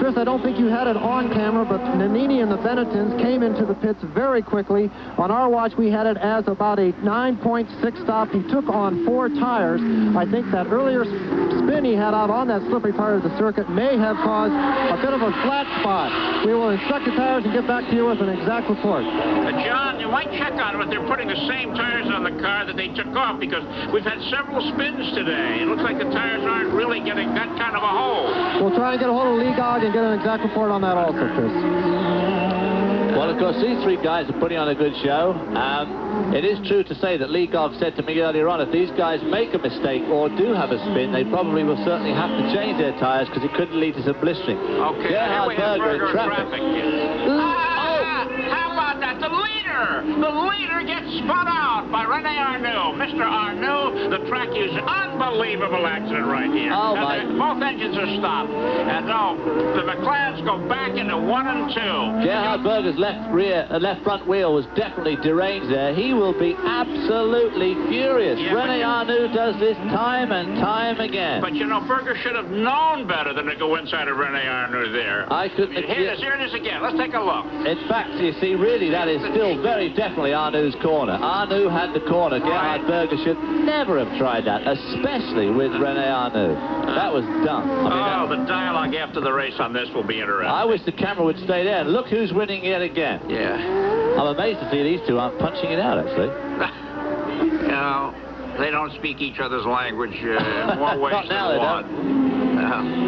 Chris, I don't think you had it on camera, but Nannini and the Benettons came into the pits very quickly. On our watch, we had it as about a 9.6 stop. He took on 4 tires. I think that earlier spin he had out on that slippery part of the circuit may have caused a bit of a flat spot. We will inspect the tires and get back to you with an exact report. John, you might check on them if they're putting the same tires on the car that they took off, because we've had several spins today. It looks like the tires aren't really getting that kind of a hold. We'll try and get a hold of Lee Gog and get an exact report on that also, Chris. Well, of course, these 3 guys are putting on a good show. It is true to say that Lee Gog said to me earlier on, if these guys make a mistake or do have a spin, they probably will certainly have to change their tires because it could lead to some blistering. Okay, Gerhard here we have Berger in traffic. How about that? The leader gets spun out by Rene Arnoux. Mr. Arnoux, the track used unbelievable accident right here. Oh, my. Both engines are stopped. And no, the McLarens go back into 1 and 2. Gerhard Berger's left front wheel was definitely deranged there. He will be absolutely furious. Yeah, Rene Arnoux does this time and time again. But, you know, Berger should have known better than to go inside of Rene Arnoux there. I couldn't... Here it is again. Let's take a look. In fact, you see, really, that is still very definitely Arnoux's corner. Arnoux had the corner. Right. Gerhard Berger should never have tried that, especially with Rene Arnoux. That was dumb. The dialogue after the race on this will be interesting. I wish the camera would stay there. Look who's winning yet again. Yeah. I'm amazed to see these 2 aren't punching it out, actually. You know, they don't speak each other's language in more ways than one.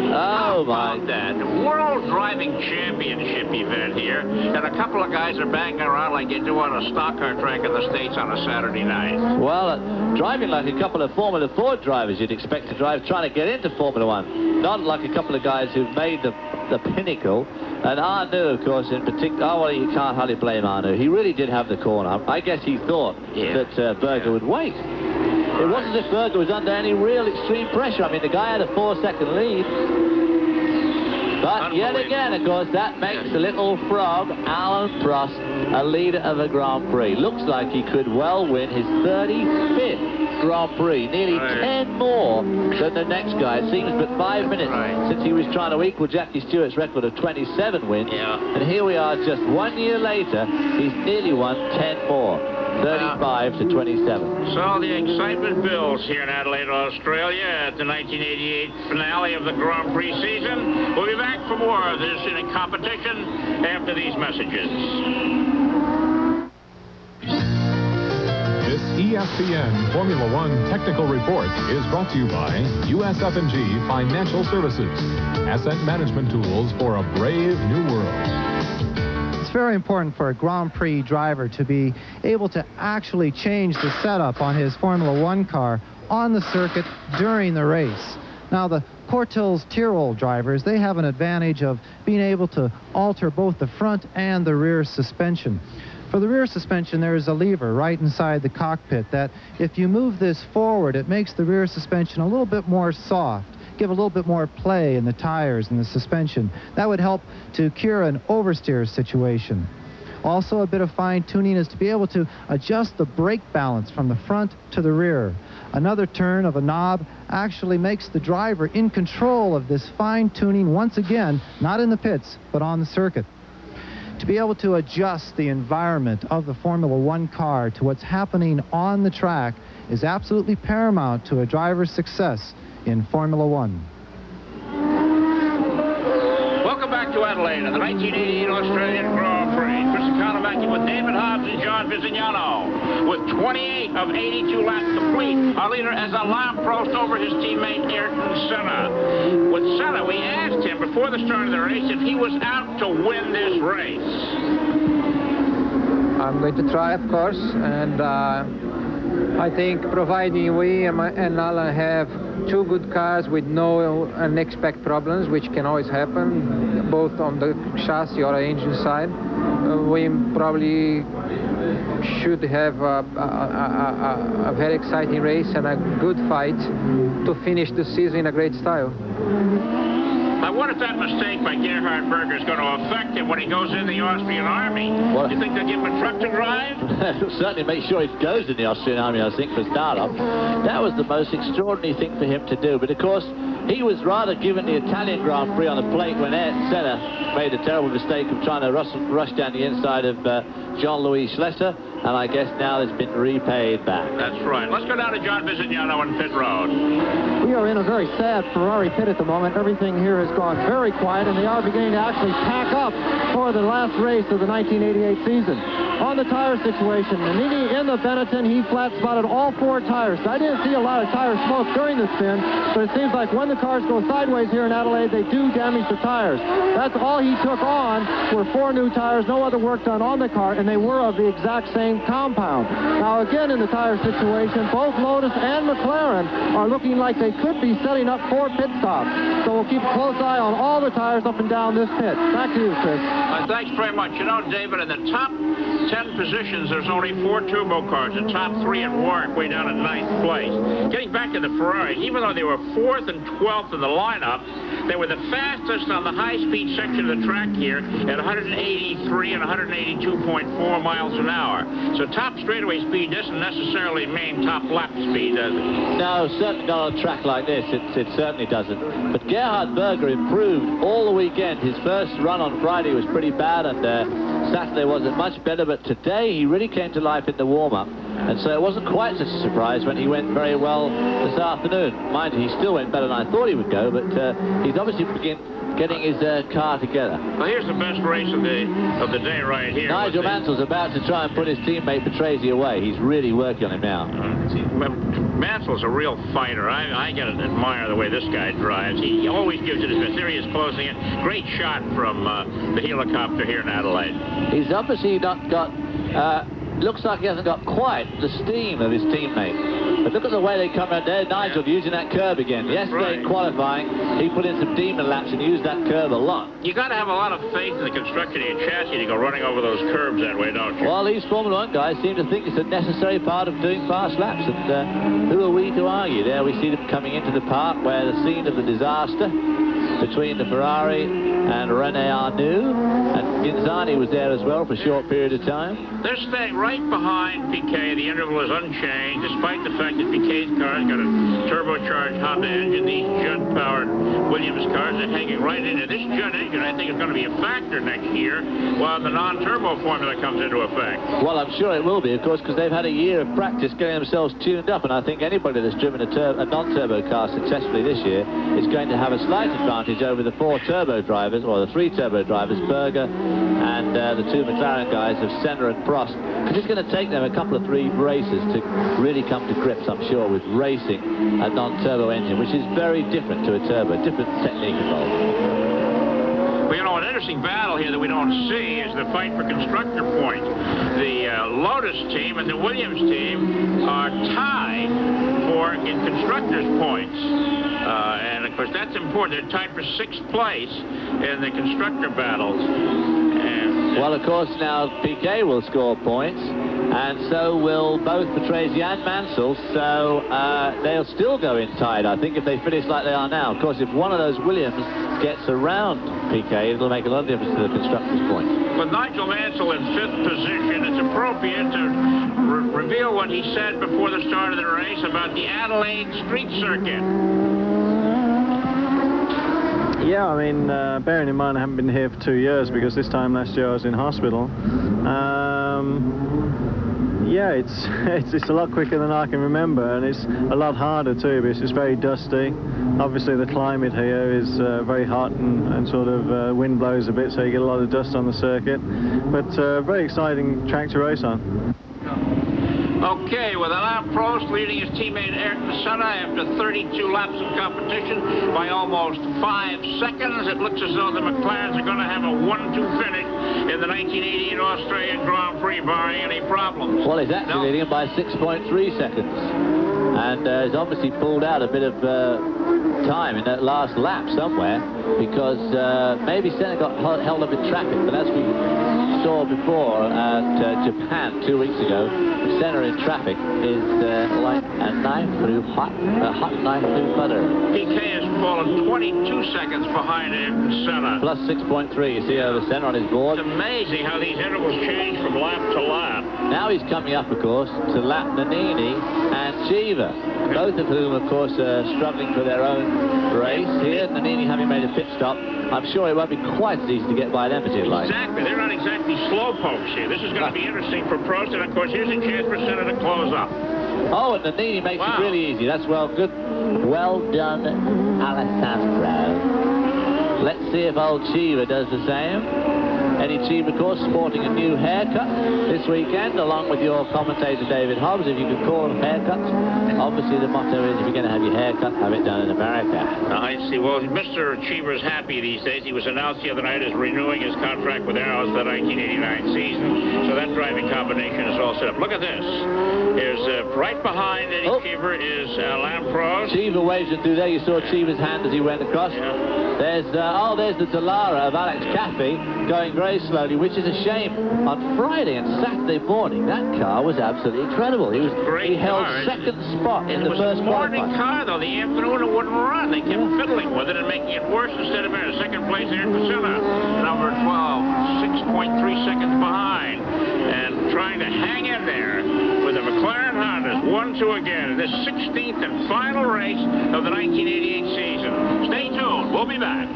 Oh, my. That World Driving Championship event here, and a couple of guys are banging around like you do on a stock car track in the States on a Saturday night. Well, driving like a couple of Formula 4 drivers you'd expect to drive, trying to get into Formula 1. Not like a couple of guys who've made the pinnacle. And Arnoux, of course, in particular, well, you can't hardly blame Arnoux. He really did have the corner. I guess he thought that Berger would wait. It wasn't as if Berger was under any real extreme pressure. I mean, the guy had a 4-second lead. But yet again, of course, that makes the little frog, Alan Prost, a leader of a Grand Prix. Looks like he could well win his 35th Grand Prix, nearly 10 more than the next guy. It seems but 5 minutes since he was trying to equal Jackie Stewart's record of 27 wins. And here we are just 1 year later, he's nearly won 10 more. 35 to 27. So the excitement builds here in Adelaide, Australia at the 1988 finale of the Grand Prix season. We'll be back for more of this in competition after these messages. This ESPN Formula One technical report is brought to you by USF&G Financial Services. Asset management tools for a brave new world. It's very important for a Grand Prix driver to be able to actually change the setup on his Formula One car on the circuit during the race. Now, the Cortils Tyrrell drivers, they have an advantage of being able to alter both the front and the rear suspension. For the rear suspension, there is a lever right inside the cockpit that if you move this forward, it makes the rear suspension a little bit more soft. Give a little bit more play in the tires and the suspension. That would help to cure an oversteer situation. Also, a bit of fine-tuning is to be able to adjust the brake balance from the front to the rear. Another turn of a knob actually makes the driver in control of this fine-tuning once again, not in the pits, but on the circuit. To be able to adjust the environment of the Formula One car to what's happening on the track is absolutely paramount to a driver's success in Formula One. Welcome back to Adelaide and the 1988 Australian Grand Prix. Chris Economaki with David Hobbs and John Visignano. With 28 of 82 laps complete, our leader is Alain Prost over his teammate Ayrton Senna. With Senna, we asked him before the start of the race if he was out to win this race. I'm going to try, of course, and I think providing we and Alain have two good cars with no unexpected problems, which can always happen, both on the chassis or engine side, we probably should have a very exciting race and a good fight to finish the season in a great style. I wonder if that mistake by Gerhard Berger is going to affect him when he goes in the Austrian Army. Do you think they'll give him a truck to drive? Certainly make sure he goes in the Austrian Army, I think, for start-off. That was the most extraordinary thing for him to do. But, of course, he was rather given the Italian Grand Prix on a plate when Ayrton Senna made a terrible mistake of trying to rush down the inside of Jean-Louis Schlesser, and I guess now it's been repaid back. That's right. Let's go down to John Visignano on pit road. We are in a very sad Ferrari pit at the moment. Everything here has gone very quiet, and they are beginning to actually pack up for the last race of the 1988 season. On the tire situation, Nannini in the Benetton, he flat spotted all four tires. I didn't see a lot of tire smoke during the spin, but it seems like when the cars go sideways here in Adelaide, they do damage the tires. That's all he took on were 4 new tires, no other work done on the car, and they were of the exact same compound. Now again in the tire situation, both Lotus and McLaren are looking like they could be setting up for pit stops. So we'll keep a close eye on all the tires up and down this pit. Back to you, Chris. Thanks very much. You know, David, in the top 10 positions, there's only 4 turbo cars. The top 3 at Warwick, way down in 9th place. Getting back to the Ferraris, even though they were 4th and 12th in the lineup, they were the fastest on the high-speed section of the track here at 183 and 182.4 miles an hour. So top straightaway speed doesn't necessarily mean top lap speed, does it? No, certainly not on a track like this. It certainly doesn't. But Gerhard Berger improved all the weekend. His first run on Friday was pretty bad, and Saturday wasn't much better, but today he really came to life in the warm-up. And so it wasn't quite such a surprise when he went very well this afternoon. Mind you, he still went better than I thought he would go, but he's obviously getting his car together. Well, here's the best race of the day right here. Nigel Mansell's about to try and put his teammate Patrese away. He's really working on him now. Mansell's a real fighter. I gotta admire the way this guy drives. He always gives it his best. There he is closing in. Great shot from the helicopter here in Adelaide. He's obviously not got... looks like he hasn't got quite the steam of his teammate. But look at the way they come out there. Nigel using that curb again. Yesterday in qualifying, he put in some demon laps and used that curb a lot. You got to have a lot of faith in the construction of your chassis to go running over those curbs that way, don't you? Well, these Formula 1 guys seem to think it's a necessary part of doing fast laps. And who are we to argue? There we see them coming into the park where the scene of the disaster between the Ferrari and René Arnoux, and Ginzani was there as well for a short period of time. They're staying right behind Piquet. The interval is unchanged, despite the fact that Piquet's car's got a turbocharged Honda engine. These Judd-powered Williams cars are hanging right in it. This Judd engine, I think, is going to be a factor next year while the non-turbo formula comes into effect. Well, I'm sure it will be, of course, because they've had a year of practice getting themselves tuned up, and I think anybody that's driven a non-turbo car successfully this year is going to have a slight advantage over the 4 turbo drivers, or the 3 turbo drivers, Berger and the 2 McLaren guys of Senna and Prost, because it's going to take them a couple of 3 races to really come to grips, I'm sure, with racing a non-turbo engine, which is very different to a turbo, different technique involved. Well, you know, an interesting battle here that we don't see is the fight for constructor points. The Lotus team and the Williams team are tied in constructors' points. And, of course, that's important. They're tied for 6th place in the constructor battles. Well, of course, now Piquet will score points, and so will both Patrese and Mansell, so they'll still go in tied, I think, if they finish like they are now. Of course, if one of those Williams gets around Piquet, it'll make a lot of difference to the constructors' points. With Nigel Mansell in 5th position, it's appropriate to reveal what he said before the start of the race about the Adelaide Street Circuit. Yeah, I mean, bearing in mind I haven't been here for 2 years because this time last year I was in hospital. Yeah, it's a lot quicker than I can remember, and it's a lot harder too, because it's very dusty. Obviously the climate here is very hot and sort of wind blows a bit, so you get a lot of dust on the circuit. But very exciting track to race on. Okay, with Alain Prost leading his teammate Ayrton Senna after 32 laps of competition by almost 5 seconds. It looks as though the McLarens are going to have a 1-2 finish in the 1988 Australian Grand Prix, barring any problems. Well, he's actually leading him by 6.3 seconds. And has obviously pulled out a bit of time in that last lap somewhere, because maybe Senna got held up in traffic. But as we saw before at Japan 2 weeks ago, Senna in traffic is like a knife through a hot knife through butter. PK has fallen 22 seconds behind Ayrton Senna. Plus 6.3, you see over Senna on his board. It's amazing how these intervals change from lap to lap. Now he's coming up, of course, to lap Nannini and Cheever, both of whom, of course, are struggling for their own race here. Nannini having made a pit stop. I'm sure it won't be quite as easy to get by them as you'd like. Exactly. They're not exactly slow pokes here. This is going to be interesting for Prost, and of course, here's a chance for Senna to close up. Oh, and Nannini makes it really easy. That's well good. Well done, Alessandro. Let's see if old Cheever does the same. Eddie Cheever, of course, sporting a new haircut this weekend, along with your commentator David Hobbs, if you could call them haircuts. Obviously, the motto is, if you're going to have your haircut, have it done in America. I see. Well, Mr. Cheever's happy these days. He was announced the other night as renewing his contract with Arrows for the 1989 season. So that driving combination is all set up. Look at this. Here's right behind Eddie Cheever is Alain Prost. Cheever waves it through there. You saw Cheever's hand as he went across. Yeah. There's the Dallara of Alex Caffey going very slowly, which is a shame. On Friday and Saturday morning, that car was absolutely incredible. He held second spot in the first morning car, though. The afternoon it wouldn't run. They kept fiddling with it and making it worse instead of better. Second place here for Senna, number 12, 6.3 seconds behind, and trying to hang in there with the McLaren Hondas. 1-2 again in this 16th and final race of the 1988 season. Stay tuned. We'll be back.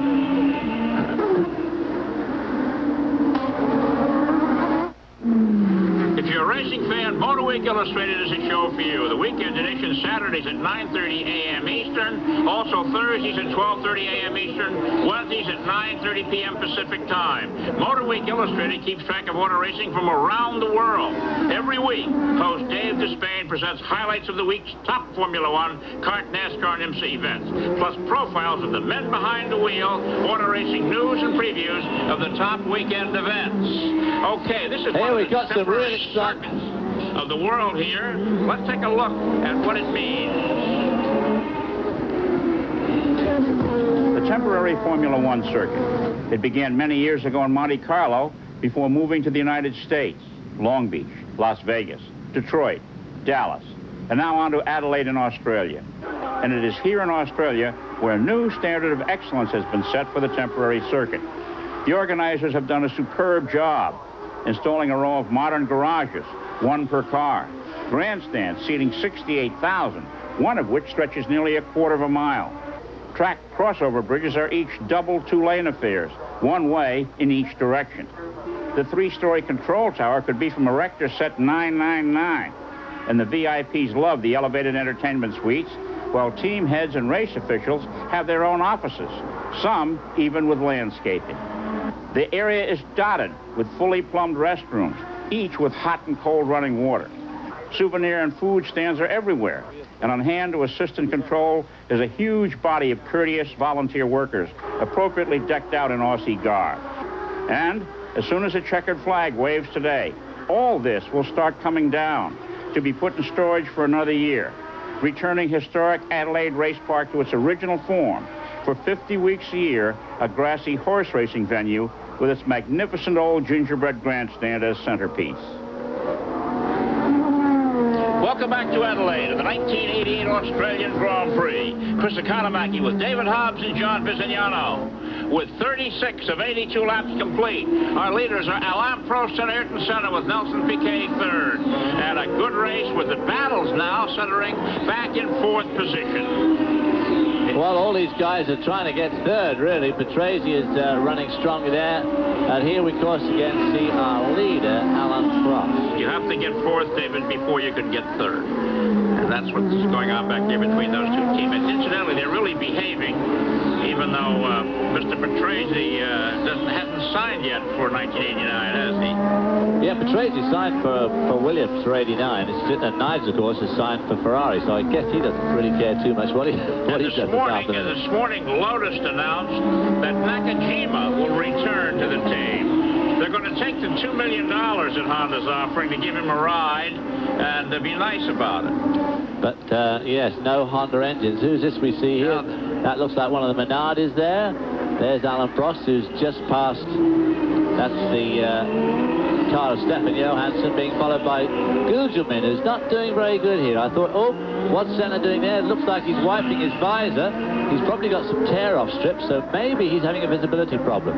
If you're a racing fan, Motor Week Illustrated is a show for you. The weekend edition, Saturdays at 9:30 a.m. Eastern. Also Thursdays at 12:30 a.m. Eastern. Wednesdays at 9:30 p.m. Pacific Time. Motor Week Illustrated keeps track of auto racing from around the world. Every week, host Dave Despain presents highlights of the week's top Formula One, kart, NASCAR, and IMSA events. Plus profiles of the men behind the wheel, auto racing news and previews of the top weekend events. Okay, this is we got some really exciting of the world here. Let's take a look at what it means. The temporary Formula One circuit. It began many years ago in Monte Carlo before moving to the United States, Long Beach, Las Vegas, Detroit, Dallas, and now on to Adelaide in Australia. And it is here in Australia where a new standard of excellence has been set for the temporary circuit. The organizers have done a superb job installing a row of modern garages, one per car, grandstands seating 68,000, one of which stretches nearly a quarter of a mile. Track crossover bridges are each double two-lane affairs, one way in each direction. The three-story control tower could be from Erector Set 999, and the VIPs love the elevated entertainment suites, while team heads and race officials have their own offices, some even with landscaping. The area is dotted with fully plumbed restrooms, each with hot and cold running water. Souvenir and food stands are everywhere, and on hand to assist in control is a huge body of courteous volunteer workers, appropriately decked out in Aussie garb. And as soon as a checkered flag waves today, all this will start coming down to be put in storage for another year, returning historic Adelaide Race Park to its original form for 50 weeks a year, a grassy horse racing venue with its magnificent old gingerbread grandstand as centerpiece. Welcome back to Adelaide, the 1988 Australian Grand Prix. Chris Economaki with David Hobbs and John Visignano. With 36 of 82 laps complete, our leaders are Alain Prost and Ayrton Senna with Nelson Piquet third. And a good race with the battles now centering back in fourth position. Well, all these guys are trying to get third, really. Patrese is running strongly there. And here we, of course, again see our leader, Alan Prost. You have to get fourth, David, before you can get third. And that's what's going on back there between those two teammates. Incidentally, they're really behaving, even though Mr. Patrese hasn't signed yet for 1989, has he? Yeah, Patrese signed for Williams for 89. And Knives, of course, is signed for Ferrari, so I guess he doesn't really care too much what he does this afternoon. This morning, Lotus announced that Nakajima will return to the team. They're going to take the $2 million that Honda's offering to give him a ride and be nice about it. But, yes, no Honda engines. Who's this we see here? That looks like one of the Minardis there. There's Alan Prost, who's just passed. That's the car of Stefan Johansson, being followed by Gugelmin, who's not doing very good here. I thought, oh, what's Senna doing there? It looks like he's wiping his visor. He's probably got some tear-off strips, so maybe he's having a visibility problem.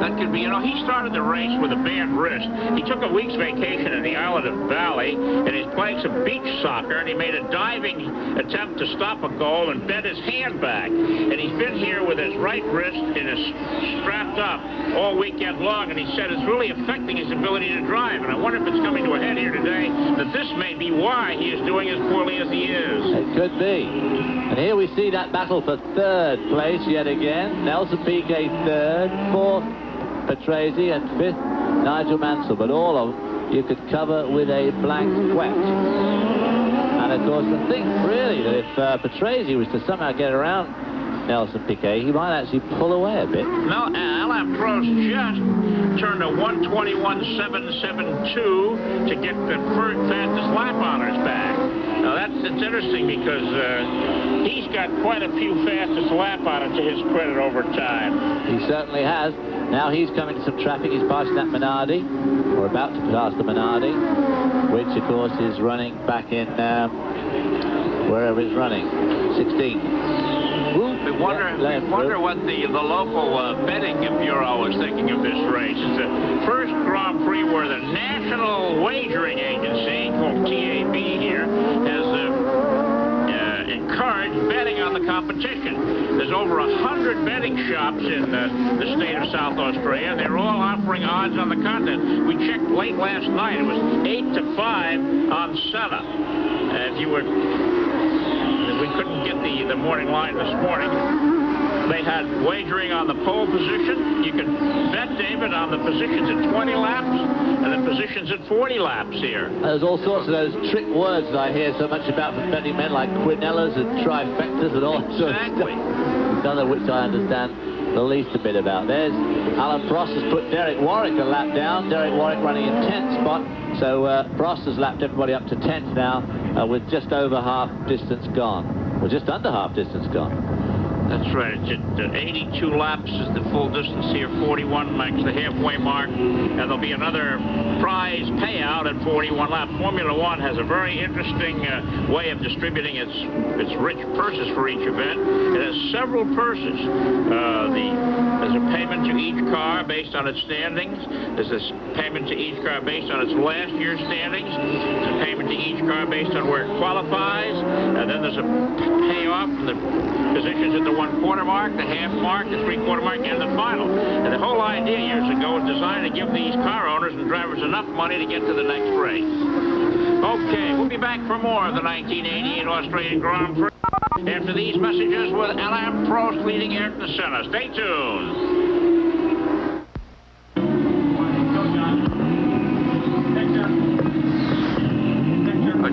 That could be, you know, he started the race with a bad wrist. He took a week's vacation in the island of Bali, and he's playing some beach soccer, and he made a diving attempt to stop a goal and bent his hand back. And he's been here with his right wrist and is strapped up all weekend long, and he said it's really affecting his ability to drive. And I wonder if it's coming to a head here today, that this may be why he is doing as poorly as he is. It could be. And here we see that battle for third place yet again. Nelson Piquet third, fourth Patrese, and fifth Nigel Mansell. But all of them you could cover with a blank quet. And of course, I think really that if Patrese was to somehow get around Nelson Piquet, he might actually pull away a bit. No, Alain Prost just turned a 1:21.772 to get the fastest lap honors back. Now it's interesting because he's got quite a few fastest lap honors to his credit over time. He certainly has. Now he's coming to some traffic. He's passing that Minardi, or about to pass the Minardi, which of course is running back in wherever it's running, 16. We wonder what the local betting bureau is thinking of this race. It's the first Grand Prix where the National Wagering Agency, called TAB here, has encouraged betting on the competition. There's over 100 betting shops in the state of South Australia. They're all offering odds on the contest. We checked late last night. It was 8-5 on Senna. If you were... We couldn't get the morning line this morning. They had wagering on the pole position. You can bet, David, on the positions at 20 laps and the positions at 40 laps here. There's all sorts of those trick words that I hear so much about from betting men, like quinellas and trifectas and all sorts of stuff. None of which I understand the least a bit about. There's Alan Prost has put Derek Warwick a lap down. Derek Warwick running in 10th spot. So Prost has lapped everybody up to 10th now with just over half distance gone. Well, just under half distance gone. That's right. It's at 82 laps is the full distance here. 41 marks the halfway mark. And there'll be another prize payout at 41 laps. Formula One has a very interesting way of distributing its rich purses for each event. It has several purses. There's a payment to each car based on its standings. There's a payment to each car based on its last year's standings. There's a payment to each car based on where it qualifies. And then there's a payoff from the positions at the 1/4 mark, the half mark, the 3/4 mark, and the final. And the whole idea years ago was designed to give these car owners and drivers enough money to get to the next race. Okay, we'll be back for more of the 1988 Australian Grand Prix after these messages with Alain Prost leading Ayrton Senna. Stay tuned.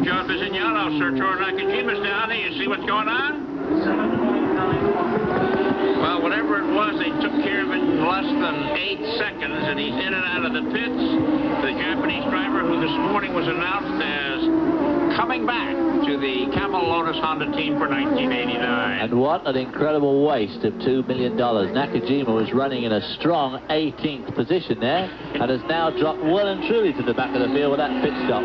John Bizignano, Sir Tor Nakajima's down there. You see what's going on? Well, whatever it was, they took care of it in less than 8 seconds, and he's in and out of the pits. The Japanese driver, who this morning was announced as coming back to the Camel Lotus Honda team for 1989. And what an incredible waste of $2 million. Nakajima was running in a strong 18th position there, and has now dropped well and truly to the back of the field with that pit stop.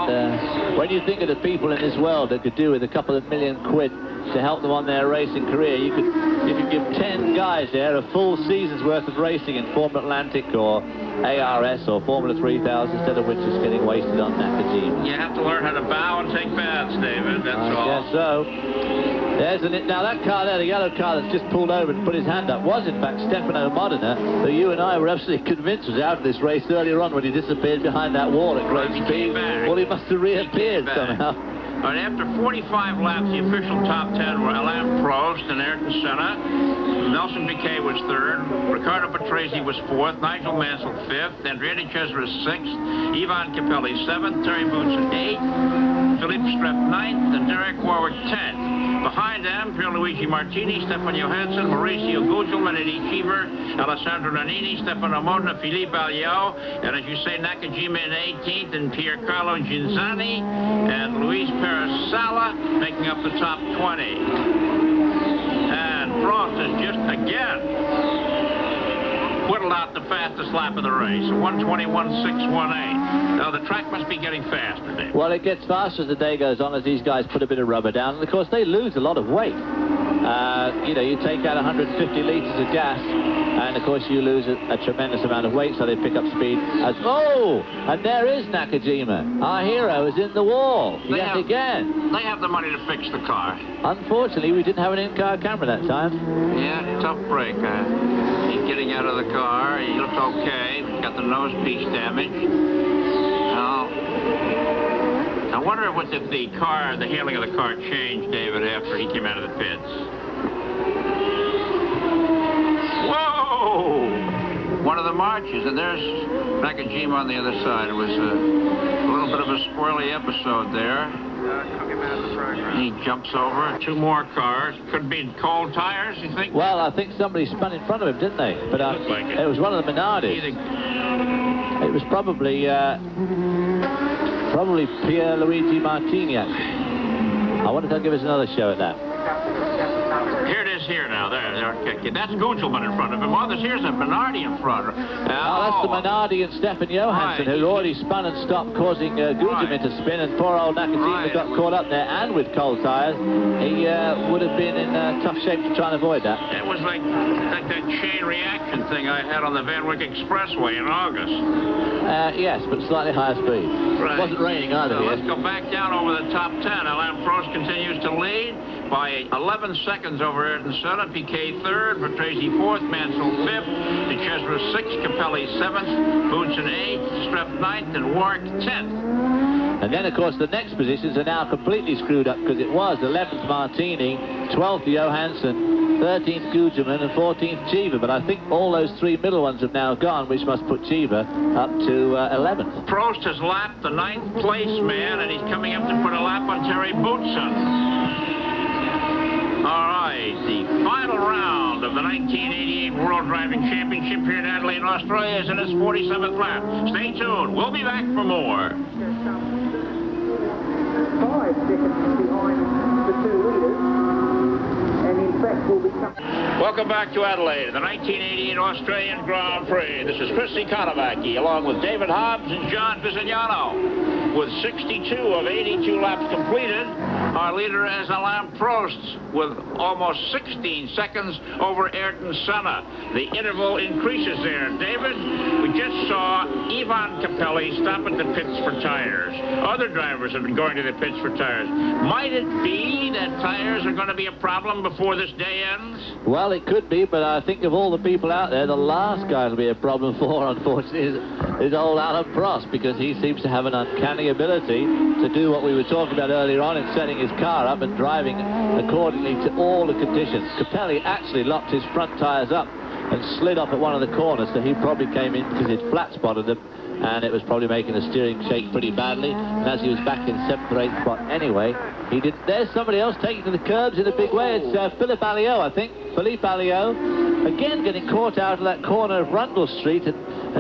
And, when you think of the people in this world that could do with a couple of million quid to help them on their racing career, you could you could give 10 guys there a full season's worth of racing in Formula Atlantic or ARS or Formula 3000 instead of which is getting wasted on Nakajima. You have to learn how to bow and take paths, David. That's all. I guess so. Now that car there, the yellow car that's just pulled over and put his hand up, was in fact Stefano Modena, who you and I were absolutely convinced was out of this race earlier on when he disappeared behind that wall at great speed. Well, he must have reappeared somehow. All right, after 45 laps, the official top 10 were Alain Prost and Ayrton Senna. Nelson Piquet was third. Riccardo Patrese was fourth. Nigel Mansell fifth. Andrea de Cesare sixth. Ivan Capelli seventh. Terry Boutsen eighth. Philippe Streff ninth. And Derek Warwick 10th. Behind them, Pierluigi Martini, Stefan Johansson, Mauricio Gugelmin, Eddie Cheever, Alessandro Nannini, Stefano Modena, Philippe Alliot, and as you say, Nakajima in 18th, and Piercarlo Ginzani, and Luis Perez Sala making up the top 20. And Prost is just again whittled out the fastest lap of the race, 1:21.618. Now the track must be getting faster, Dave. Well, it gets faster as the day goes on as these guys put a bit of rubber down, and of course they lose a lot of weight. You know, you take out 150 litres of gas, and of course you lose a tremendous amount of weight, so they pick up speed. Oh, and there is Nakajima. Our hero is in the wall yet again. They have the money to fix the car. Unfortunately, we didn't have an in-car camera that time. Yeah, tough break. He's getting out of the car. He looks okay. He's got the nose piece damage. Now, I wonder if the handling of the car changed, David, after he came out of the pits. Whoa! One of the marches, and there's Nakajima on the other side. It was a little bit of a squirrely episode there. He jumps over. Two more cars. Could be cold tires, you think? Well, I think somebody spun in front of him, didn't they? But looked like it. It was one of the Minardis. It was probably Pierluigi Martini, actually. I wonder if they'll give us another show at that. Here it is here now. There. That's Gugelmin in front of him. Oh, here's a Minardi in front. That's the Minardi and Stefan Johansson, who'd already spun and stopped, causing Gugelmin to spin, and poor old Nakajima got caught up there, and with cold tires. He would have been in tough shape to try and avoid that. It was like that chain reaction thing I had on the Van Wyck Expressway in August. Yes, but slightly higher speed. Right. It wasn't raining either here. Let's go back down over the top 10. Alain Prost continues to lead by 11 seconds over Ayrton Senna. Piquet third, Patrese fourth, Mansell fifth, De Cesare sixth, Capelli seventh, Boutsen eighth, Streff ninth, and Warwick 10th. And then, of course, the next positions are now completely screwed up because it was 11th Martini, 12th Johansson, 13th Gugelmin, and 14th Cheever. But I think all those three middle ones have now gone, which must put Cheever up to 11th. Prost has lapped the 9th place man, and he's coming up to put a lap on Terry Boutsen. All right, the final round of the 1988 World Driving Championship here in Adelaide, Australia is in its 47th lap. Stay tuned. We'll be back for more. 5 seconds behind the two leaders, and in fact will become... Welcome back to Adelaide, the 1988 Australian Grand Prix. This is Chris Economaki, along with David Hobbs and John Visignano. With 62 of 82 laps completed, our leader is Alain Prost with almost 16 seconds over Ayrton Senna. The interval increases there. David, we just saw Ivan Capelli stop at the pits for tires. Other drivers have been going to the pits for tires. Might it be that tires are going to be a problem before this day ends? Well, it could be, but I think of all the people out there, the last guy to be a problem for, unfortunately, is old Alain Prost, because he seems to have an uncanny ability to do what we were talking about earlier on in setting his car up and driving accordingly to all the conditions. Capelli actually locked his front tires up and slid off at one of the corners, so he probably came in because he'd flat spotted them, and it was probably making the steering shake pretty badly. And as he was back in 7th or 8th spot anyway, he did. There's somebody else taking to the curbs in a big way. It's Philippe Alliot, I think. Philippe Alliot, again getting caught out of that corner of Rundle Street and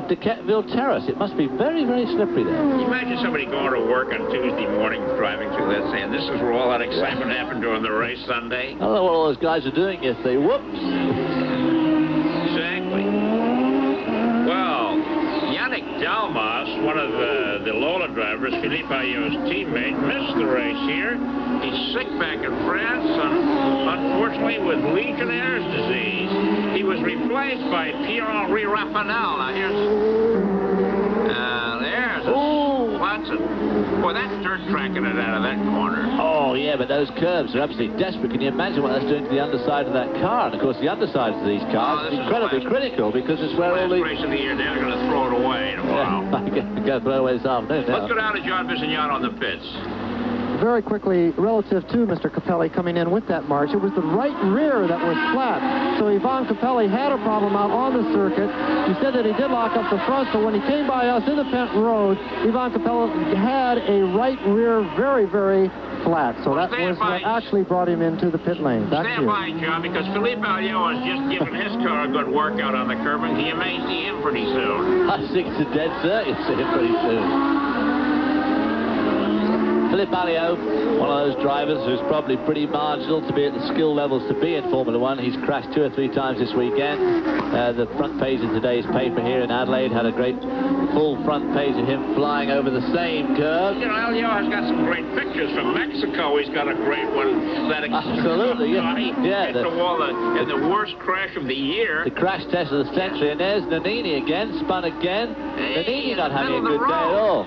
De Quetteville Terrace. It must be very, very slippery there. Imagine somebody going to work on Tuesday morning, driving through that, saying, this is where all that excitement happened during the race Sunday. I don't know what all those guys are doing yesterday. Whoops. Exactly. Well, Yannick Dalmas, one of the Lola drivers, Philippe Alliot's teammate, missed the race here. He's sick back in France, unfortunately with Legionnaire's disease. He was replaced by Pierre-Henri Raffanel. Now there's lots of... Boy, that's dirt tracking it out of that corner. Oh, yeah, but those curves are absolutely desperate. Can you imagine what that's doing to the underside of that car? And, of course, the undersides of these cars is incredibly critical because it's where all the... race of the year, they're going to throw it away in a while. I'm going to throw it away this afternoon now. Let's go down to John Visignano on the pits. Very quickly, relative to Mr. Capelli coming in with that march, it was the right rear that was flat. So Ivan Capelli had a problem out on the circuit. He said that he did lock up the front, so when he came by us in the Penton Road, Ivan Capelli had a right rear very, very flat. So that was what actually brought him into the pit lane. Stand by, John, because Philippe Alliot has just given his car a good workout on the curb, and he may see him pretty soon. I think it's a dead cert you'll see him pretty soon. Philippe Alliot, one of those drivers who's probably pretty marginal to be at the skill levels to be in Formula One. He's crashed 2 or 3 times this weekend. The front page of today's paper here in Adelaide had a great full front page of him flying over the same curve. You know, Alliot has got some great pictures from Mexico. He's got a great one. That absolutely, yeah. He hit the wall in the worst crash of the year. The crash test of the century, and there's Nannini again, spun again. Nannini not having a good day at all.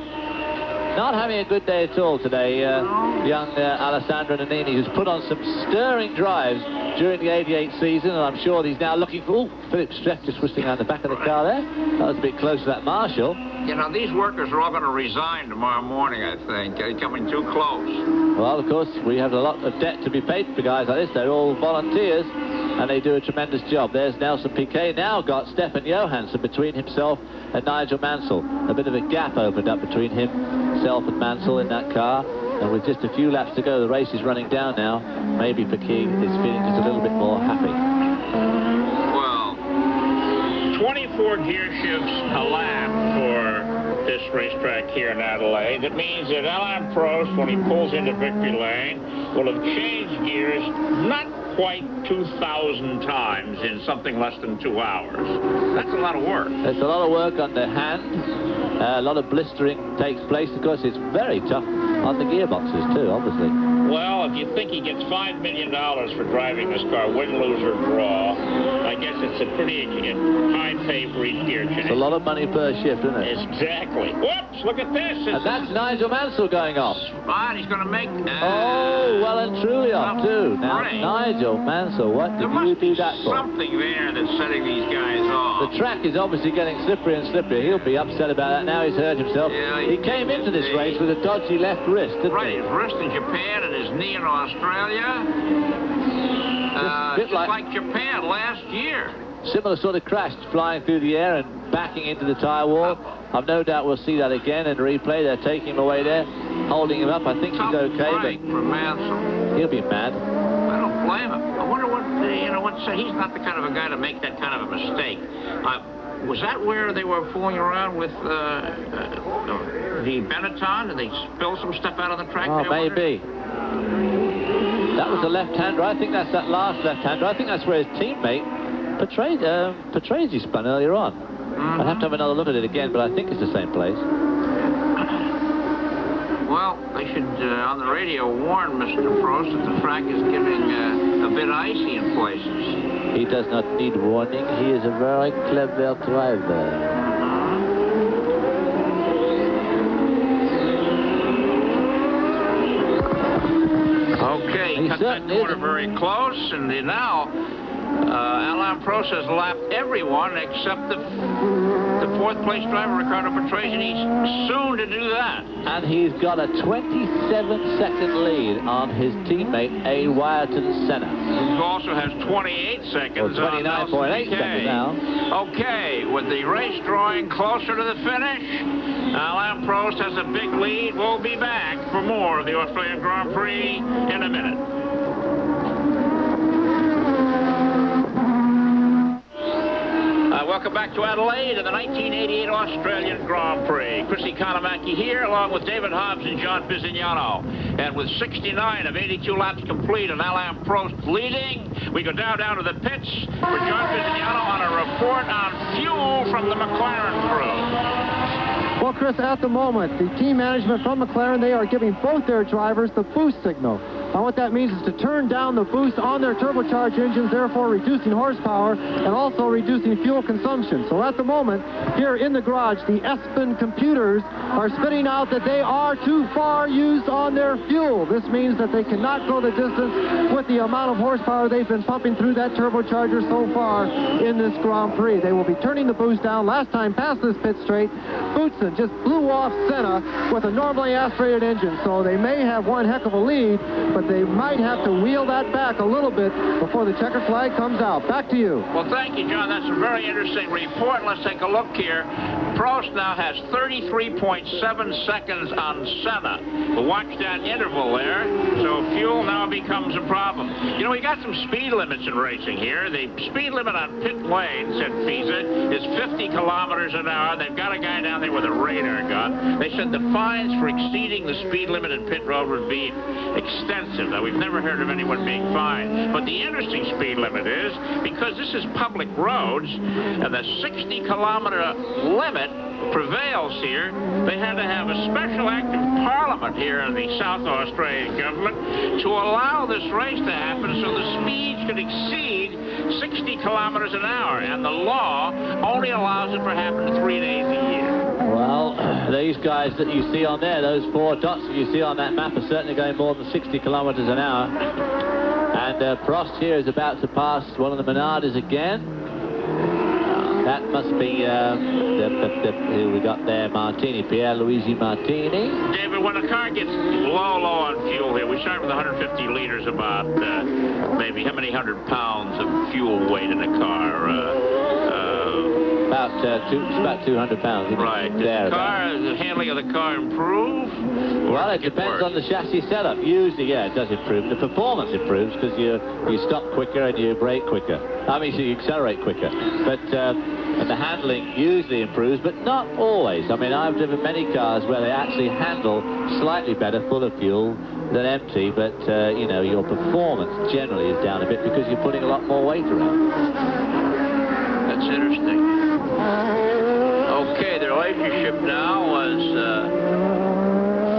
Not having a good day at all today, young Alessandro Nannini, who's put on some stirring drives during the 88 season, and I'm sure he's now looking for... Oh, Philip Streff just twisting around the back of the car there. That was a bit close to that Marshall. You know, these workers are all going to resign tomorrow morning, I think. They're coming too close. Well, of course, we have a lot of debt to be paid for guys like this. They're all volunteers, and they do a tremendous job. There's Nelson Piquet now got Stefan Johansson between himself and Nigel Mansell. A bit of a gap opened up between himself and Mansell in that car. And with just a few laps to go, the race is running down now. Maybe Piquet is feeling just a little bit more happy. Well, 24 gear shifts a lap for this racetrack here in Adelaide. That means that Alain Prost, when he pulls into victory lane, will have changed gears not quite 2,000 times in something less than 2 hours. That's a lot of work. It's a lot of work on the hand. A lot of blistering takes place. Of course, it's very tough on the gearboxes too, obviously. Well, if you think he gets $5 million for driving this car, win, lose, or draw, I guess it's a pretty high pay for each gear change. It's a lot of money per shift, isn't it? Exactly. Whoops, look at this. And that's Nigel Mansell going off. Fine, he's going to make... oh, well and truly off, too. Now, Nigel Mansell, what did you do that for? Something there that's setting these guys off. The track is obviously getting slippery and slippery. He'll be upset about that. Now he's hurt himself. Yeah, he came into this race with a dodgy left wrist, didn't he? His wrist in Japan and his knee in Australia. Just like Japan last year. Similar sort of crash, flying through the air and backing into the tyre wall. I've no doubt we'll see that again in replay. They're taking him away there, holding him up. I think he's okay, but he'll be mad. I don't blame him. I wonder what, he's not the kind of a guy to make that kind of a mistake. Was that where they were fooling around with the Benetton? Did they spill some stuff out on the track? Oh, maybe. That was a left-hander. I think that's that last left-hander. I think that's where his teammate, Patrese, spun earlier on. I'd have to have another look at it again, but I think it's the same place. Well, they should, on the radio, warn Mr. Prost that the track is getting a bit icy in places. He does not need warning. He is a very clever driver. Okay, cut that corner very close, and now Alain Prost has lapped everyone except the fourth-place driver, Ricardo Patrese, and he's soon to do that. And he's got a 27-second lead on his teammate, Ayrton Senna. Who also has 28 seconds. 29.8 seconds now. Okay, with the race drawing closer to the finish, Alain Prost has a big lead. We'll be back for more of the Australian Grand Prix in a minute. Welcome back to Adelaide and the 1988 Australian Grand Prix. Chris Economaki here, along with David Hobbs and John Visignano. And with 69 of 82 laps complete and Alain Prost leading, we go down to the pits for John Visignano on a report on fuel from the McLaren crew. Well, Chris, at the moment, the team management from McLaren, they are giving both their drivers the boost signal. And what that means is to turn down the boost on their turbocharged engines, therefore reducing horsepower and also reducing fuel consumption. So at the moment, here in the garage, the Espen computers are spitting out that they are too far used on their fuel. This means that they cannot go the distance with the amount of horsepower they've been pumping through that turbocharger so far in this Grand Prix. They will be turning the boost down. Last time past this pit straight, Boutsen just blew off Senna with a normally aspirated engine. So they may have one heck of a lead, but they might have to wheel that back a little bit before the checkered flag comes out. Back to you. Well, thank you, John. That's a very interesting report. Let's take a look here. Prost now has 33.7 seconds on Senna. But watch that interval there. So fuel now becomes a problem. You know, we got some speed limits in racing here. The speed limit on pit lane, said FISA, is 50 kilometers an hour. They've got a guy down there with a radar gun. They said the fines for exceeding the speed limit in pit road would be extensive. Now, we've never heard of anyone being fined. But the interesting speed limit is, because this is public roads, and the 60-kilometer limit prevails here, they had to have a special act of Parliament here in the South Australian government to allow this race to happen so the speeds could exceed 60 kilometers an hour, and the law only allows it to happen 3 days a year. Well, these guys that you see on there, those 4 dots that you see on that map, are certainly going more than 60 kilometers an hour. And Prost here is about to pass one of the Menards again. That must be who we got there, Martini, Pierluigi Martini. David, when a car gets low on fuel here, we start with 150 liters, about maybe how many 100 pounds of fuel weight in a car? About 200 pounds. Right. Does the handling of the car improve? Well, it depends on the chassis setup. Usually, yeah, it does improve. The performance improves because you stop quicker and you brake quicker. I mean, so you accelerate quicker. But and the handling usually improves, but not always. I mean, I've driven many cars where they actually handle slightly better full of fuel than empty, but you know, your performance generally is down a bit because you're putting a lot more weight around. That's interesting. Okay, the relationship now was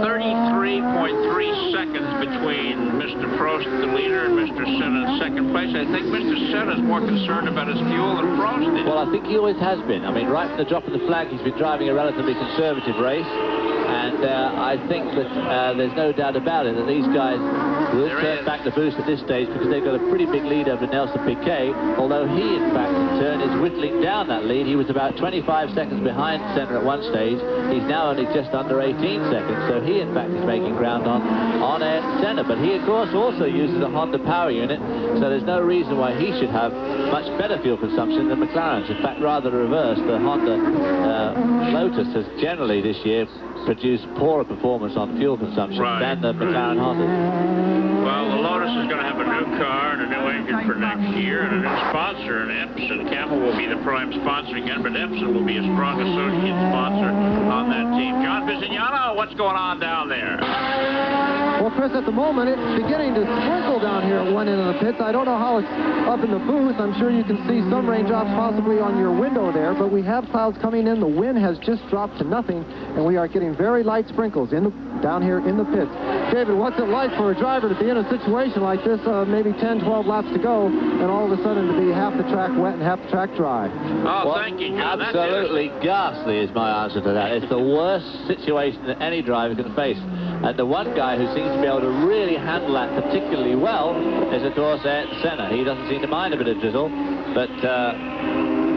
33.3 seconds between Mr. Prost, the leader, and Mr. Senna in second place. I think Mr. Senna is more concerned about his fuel than Prost is. Well, I think he always has been. I mean, right from the drop of the flag, he's been driving a relatively conservative race. And I think that there's no doubt about it that these guys will turn back the boost at this stage because they've got a pretty big lead over Nelson Piquet, although he, in fact, in turn is whittling down that lead. He was about 25 seconds behind Senna at one stage. He's now only just under 18 seconds, so he, in fact, is making ground on Senna. But he, of course, also uses a Honda power unit, so there's no reason why he should have much better fuel consumption than McLaren's. In fact, rather the reverse. The Honda Lotus has generally this year produced poorer performance on fuel consumption than the McLaren Honda. Well, the Lotus is going to have a new car and a new engine for next year and a new sponsor, and Epson. Camel will be the prime sponsor again, but Epson will be a strong associate sponsor on that team. John Visignano, what's going on down there? Well, Chris, at the moment, it's beginning to sprinkle down here at one end of the pits. I don't know how it's up in the booth. I'm sure you can see some raindrops possibly on your window there, but we have clouds coming in. The wind has just dropped to nothing, and we are getting very light sprinkles down here in the pits. David, what's it like for a driver to be in a situation like this, maybe 10, 12 laps to go, and all of a sudden to be half the track wet and half the track dry? Oh, well, thank you, John. Absolutely ghastly is my answer to that. It's the worst situation that any driver can face. And the one guy who seems to be able to really handle that particularly well is, of course, Senna. He doesn't seem to mind a bit of drizzle, but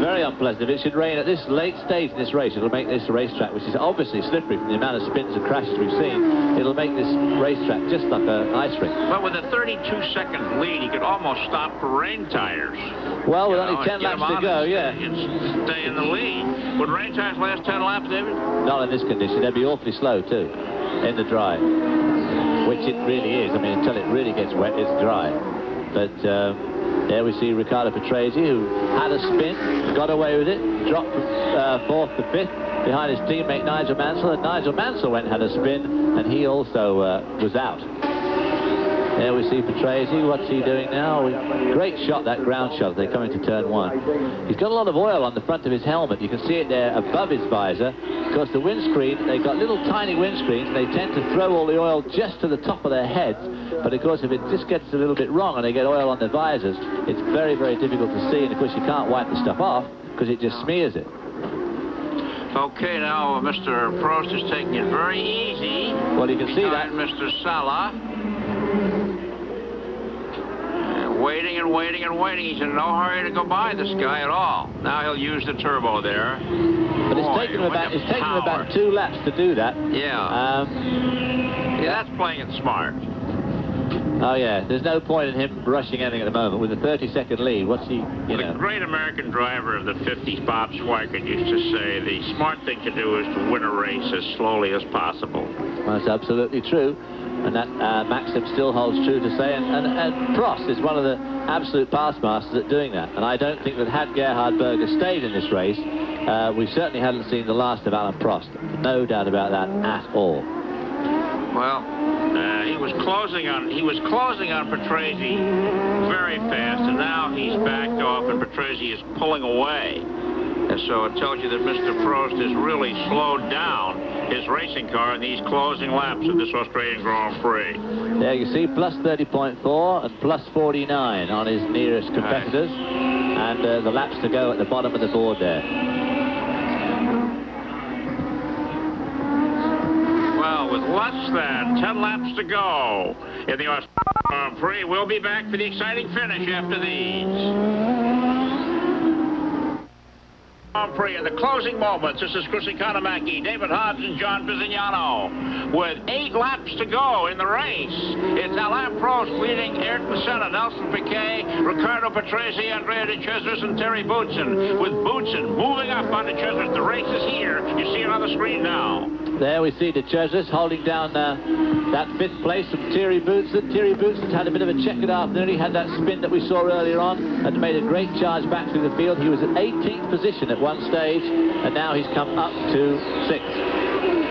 very unpleasant. If it should rain at this late stage in this race, it'll make this racetrack, which is obviously slippery from the amount of spins and crashes we've seen, it'll make this racetrack just like an ice rink. But with a 32-second lead, he could almost stop for rain tires. Well, with only 10 laps to go, yeah. Stay in the lead. Would rain tires last 10 laps, David? Not in this condition. They'd be awfully slow, too, in the dry, which it really is. I mean, until it really gets wet, it's dry. But there we see Riccardo Patrese, who had a spin, got away with it, dropped from 4th to 5th behind his teammate Nigel Mansell, and Nigel Mansell went and had a spin, and he also was out. There we see Patrese. What's he doing now? Great shot, that ground shot. They're coming to turn one. He's got a lot of oil on the front of his helmet. You can see it there above his visor. Because the windscreen, they've got little tiny windscreens. They tend to throw all the oil just to the top of their heads. But of course, if it just gets a little bit wrong and they get oil on their visors, it's very, very difficult to see. And of course, you can't wipe the stuff off because it just smears it. Okay, now Mr. Prost is taking it very easy. Well, you can see that. Mr. Sala. Waiting and waiting and waiting. He's in no hurry to go by this guy at all. Now he'll use the turbo there. But it's taken him about 2 laps to do that. Yeah. Yeah, that's playing it smart. Oh, yeah. There's no point in him rushing anything at the moment. With a 30-second lead, what's he, The great American driver of the 50s, Bob Schweikert, used to say the smart thing to do is to win a race as slowly as possible. Well, that's absolutely true. And that maxim still holds true to say. And Prost is one of the absolute past masters at doing that. And I don't think that had Gerhard Berger stayed in this race, we certainly hadn't seen the last of Alain Prost. No doubt about that at all. Well, he was closing on Patrese very fast, and now he's backed off, and Patrese is pulling away. And so it tells you that Mr. Prost has really slowed down his racing car in these closing laps of this Australian Grand Prix. There you see, plus 30.4 and plus 49 on his nearest competitors, and the laps to go at the bottom of the board there. Well, with less than 10 laps to go in the Australian Grand Prix, we'll be back for the exciting finish after these. Grand Prix in the closing moments. This is Chris Economaki, David Hobbs, and John Bizignano. With 8 laps to go in the race, it's Alain Prost leading Ayrton Senna, Nelson Piquet, Ricardo Patrese, Andrea De Cesaris, and Terry Boutsen. With Boutsen moving up on De Cesaris. The race is here. You see it on the screen now. There we see De Cesaris holding down that 5th place from Thierry Boutsen. Thierry Boutsen's had a bit of a checkered afternoon. He had that spin that we saw earlier on and made a great charge back through the field. He was at 18th position at one stage, and now he's come up to 6th.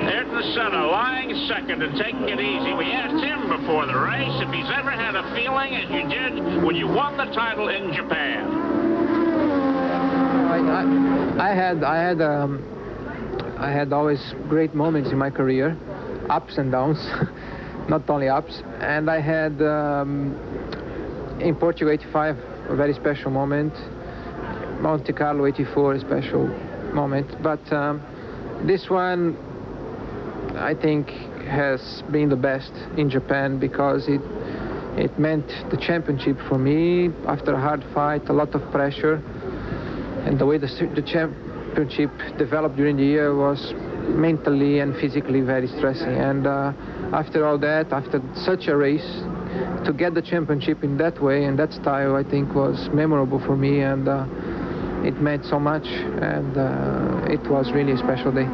Ayrton Senna lying second and taking it easy. We asked him before the race if he's ever had a feeling as you did when you won the title in Japan. I had always great moments in my career, ups and downs, not only ups. And I had in Portugal 85 a very special moment, Monte Carlo 84 a special moment. But this one, I think, has been the best in Japan because it meant the championship for me after a hard fight, a lot of pressure, and the way the championship developed during the year was mentally and physically very stressing. And after all that, after such a race, to get the championship in that way and that style, I think was memorable for me, and it meant so much, and it was really a special day.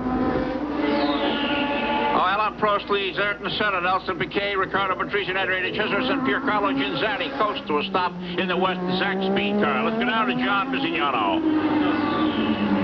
Alain Prost leads Ayrton Senna, Nelson Piquet, Ricardo Patrese, Andrea De Cesaris, and Piercarlo Genzatti coast to a stop in the West Zach Speed car. Let's go down to John Bizignano.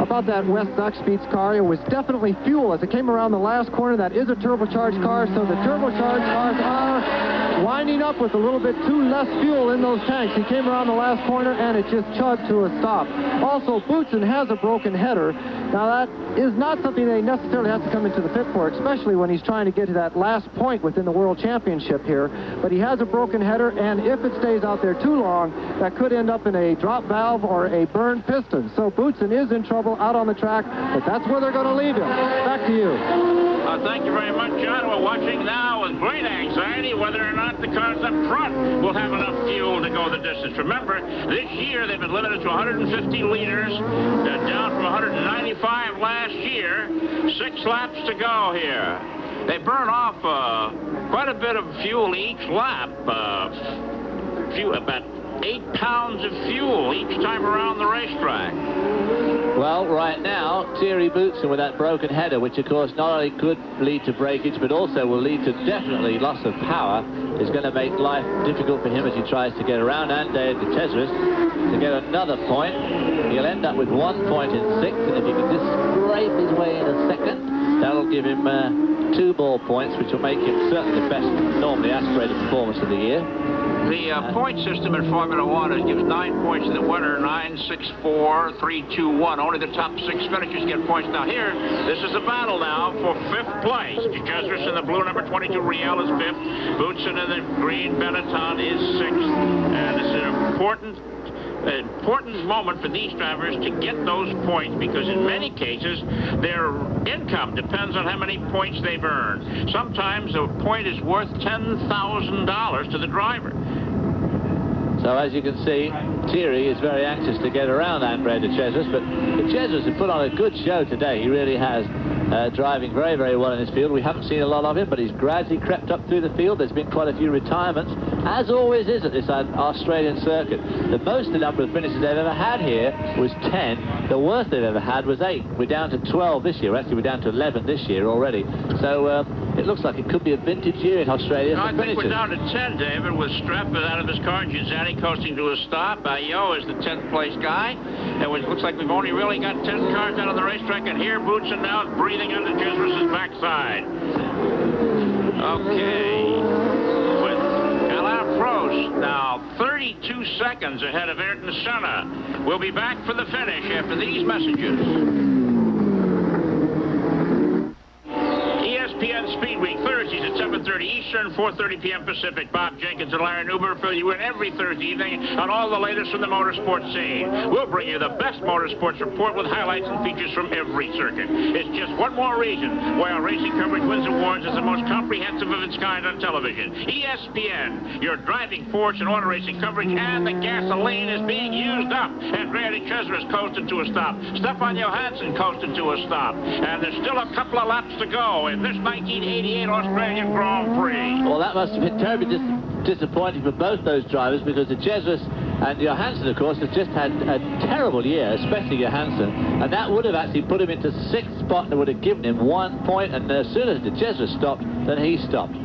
About that West Duck Speeds car, it was definitely fuel as it came around the last corner. That is a turbocharged car, so the turbocharged cars are winding up with a little bit too less fuel in those tanks. He came around the last corner and it just chugged to a stop. Also, Boutsen has a broken header. Now that is not something they necessarily have to come into the pit for, especially when he's trying to get to that last point within the World Championship here. But he has a broken header, and if it stays out there too long, that could end up in a drop valve or a burned piston. So Boutsen is in trouble out on the track, but that's where they're going to leave him. Back to you. Thank you very much, John. We're watching now with great anxiety whether or not the cars up front will have enough fuel to go the distance. Remember, this year they've been limited to 150 liters, down from 195 last year. 6 laps to go here. They burn off quite a bit of fuel each lap. About 8 pounds of fuel each time around the racetrack. Well, right now, Thierry Boutsen with that broken header, which of course not only could lead to breakage, but also will lead to definitely loss of power, is going to make life difficult for him as he tries to get around Andrea De Cesaris to get another point. He'll end up with 1 point in 6th, and if he can just scrape his way in a second, that'll give him 2 more points, which will make him certainly the best normally aspirated performance of the year. The point system in Formula One gives 9 points to the winner, 9, 6, 4, 3, 2, 1. Only the top 6 finishers get points. Now here, this is a battle now for 5th place. DeJesus in the blue, number 22, Riel is 5th. Boutsen in the green, Benetton is 6th. And it's an important moment for these drivers to get those points, because in many cases their income depends on how many points they've earned. Sometimes a point is worth $10,000 to the driver. So as you can see, Thierry is very anxious to get around Andre De Jesus, but De Jesus has put on a good show today. He really has, driving very, very well in this field. We haven't seen a lot of him, but he's gradually crept up through the field. There's been quite a few retirements, as always is at this Australian circuit. The most the number of finishes they've ever had here was 10. The worst they've ever had was 8. We're down to 12 this year. Actually, we're down to 11 this year already. So it looks like it could be a vintage year in Australia. No, I think we're down to 10, David, with Streff out of his car, Ginzani coasting to a stop. Bayo is the 10th place guy. And it looks like we've only really got 10 cars out on the racetrack, and here Boutsen now is breathing on De Jesus' backside. Okay. With Alain Prost now 32 seconds ahead of Ayrton Senna. We'll be back for the finish after these messages. ESPN Speed Week, Thursdays at 7:30 Eastern, 4:30 p.m. Pacific. Bob Jenkins and Larry Newber fill you in every Thursday evening on all the latest from the motorsports scene. We'll bring you the best motorsports report with highlights and features from every circuit. It's just one more reason why our racing coverage wins awards as the most comprehensive of its kind on television. ESPN, your driving force in auto racing coverage, and the gasoline is being used up. Andrea De Cesaris coasted to a stop. Stefan Johansson coasted to a stop. And there's still a couple of laps to go in this 1988 Australian Grand Prix. Well, that must have been terribly disappointing for both those drivers, because De Jesus and Johansson, of course, have just had a terrible year, especially Johansson, and that would have actually put him into 6th spot and would have given him 1 point, and as soon as De Jesus stopped, then he stopped.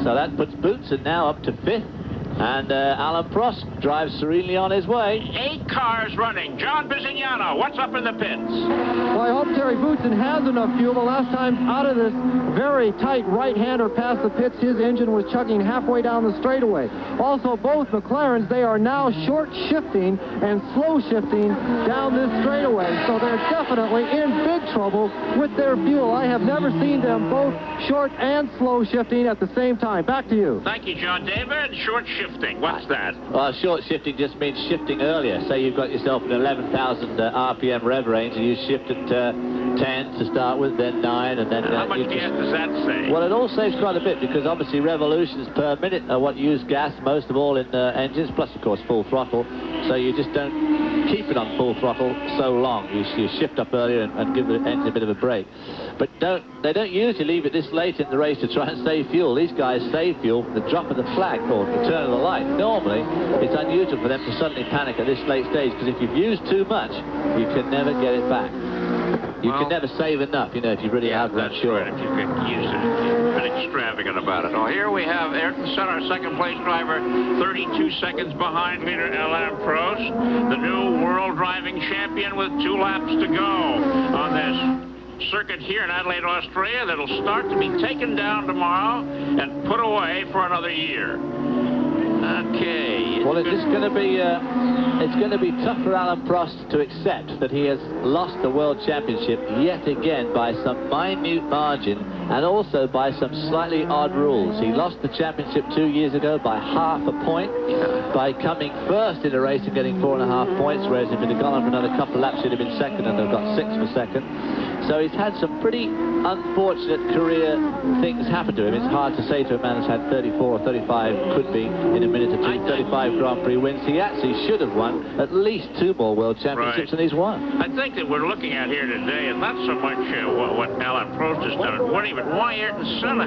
So that puts Boutsen now up to 5th. And Alain Prost drives serenely on his way. 8 cars running. John Bisignano, what's up in the pits? Well, I hope Terry Boutsen has enough fuel. The last time out of this very tight right-hander past the pits, his engine was chugging halfway down the straightaway. Also, both McLarens, they are now short shifting and slow shifting down this straightaway. So they're definitely in big trouble with their fuel. I have never seen them both short and slow shifting at the same time. Back to you. Thank you, John David. Short shifting. What's that? Well, short shifting just means shifting earlier. Say you've got yourself an 11,000 RPM rev range, and you shift at 10 to start with, then 9, and then... how much gas does that save? Well, it all saves quite a bit, because obviously revolutions per minute are what use gas most of all in engines, plus, of course, full throttle. So you just don't keep it on full throttle so long. You shift up earlier and give the engine a bit of a break. But they don't usually leave it this late in the race to try and save fuel. These guys save fuel from the drop of the flag or the turn of the light. Normally, it's unusual for them to suddenly panic at this late stage, because if you've used too much, you can never get it back. You can never save enough, you know, if you really have that fuel. Right, if you could use it, you've been extravagant about it. Oh, here we have Ayrton Senna, our 2nd place driver, 32 seconds behind leader Alain Prost, the new world driving champion, with 2 laps to go on this circuit here in Adelaide, Australia, that'll start to be taken down tomorrow and put away for another year. Okay. Well, it's going to be tough for Alain Prost to accept that he has lost the World Championship yet again by some minute margin, and also by some slightly odd rules. He lost the championship 2 years ago by half a point, by coming first in a race and getting 4.5 points, whereas if it had gone on for another couple of laps, he'd have been second, and they've got 6 for second. So he's had some pretty unfortunate career things happen to him. It's hard to say to a man who's had 34 or 35, could be in a minute or two, 35 Grand Prix wins. He actually should have won at least 2 more World Championships, and he's won. I think that we're looking at here today is not so much what Alain Prost has done, but why Ayrton Senna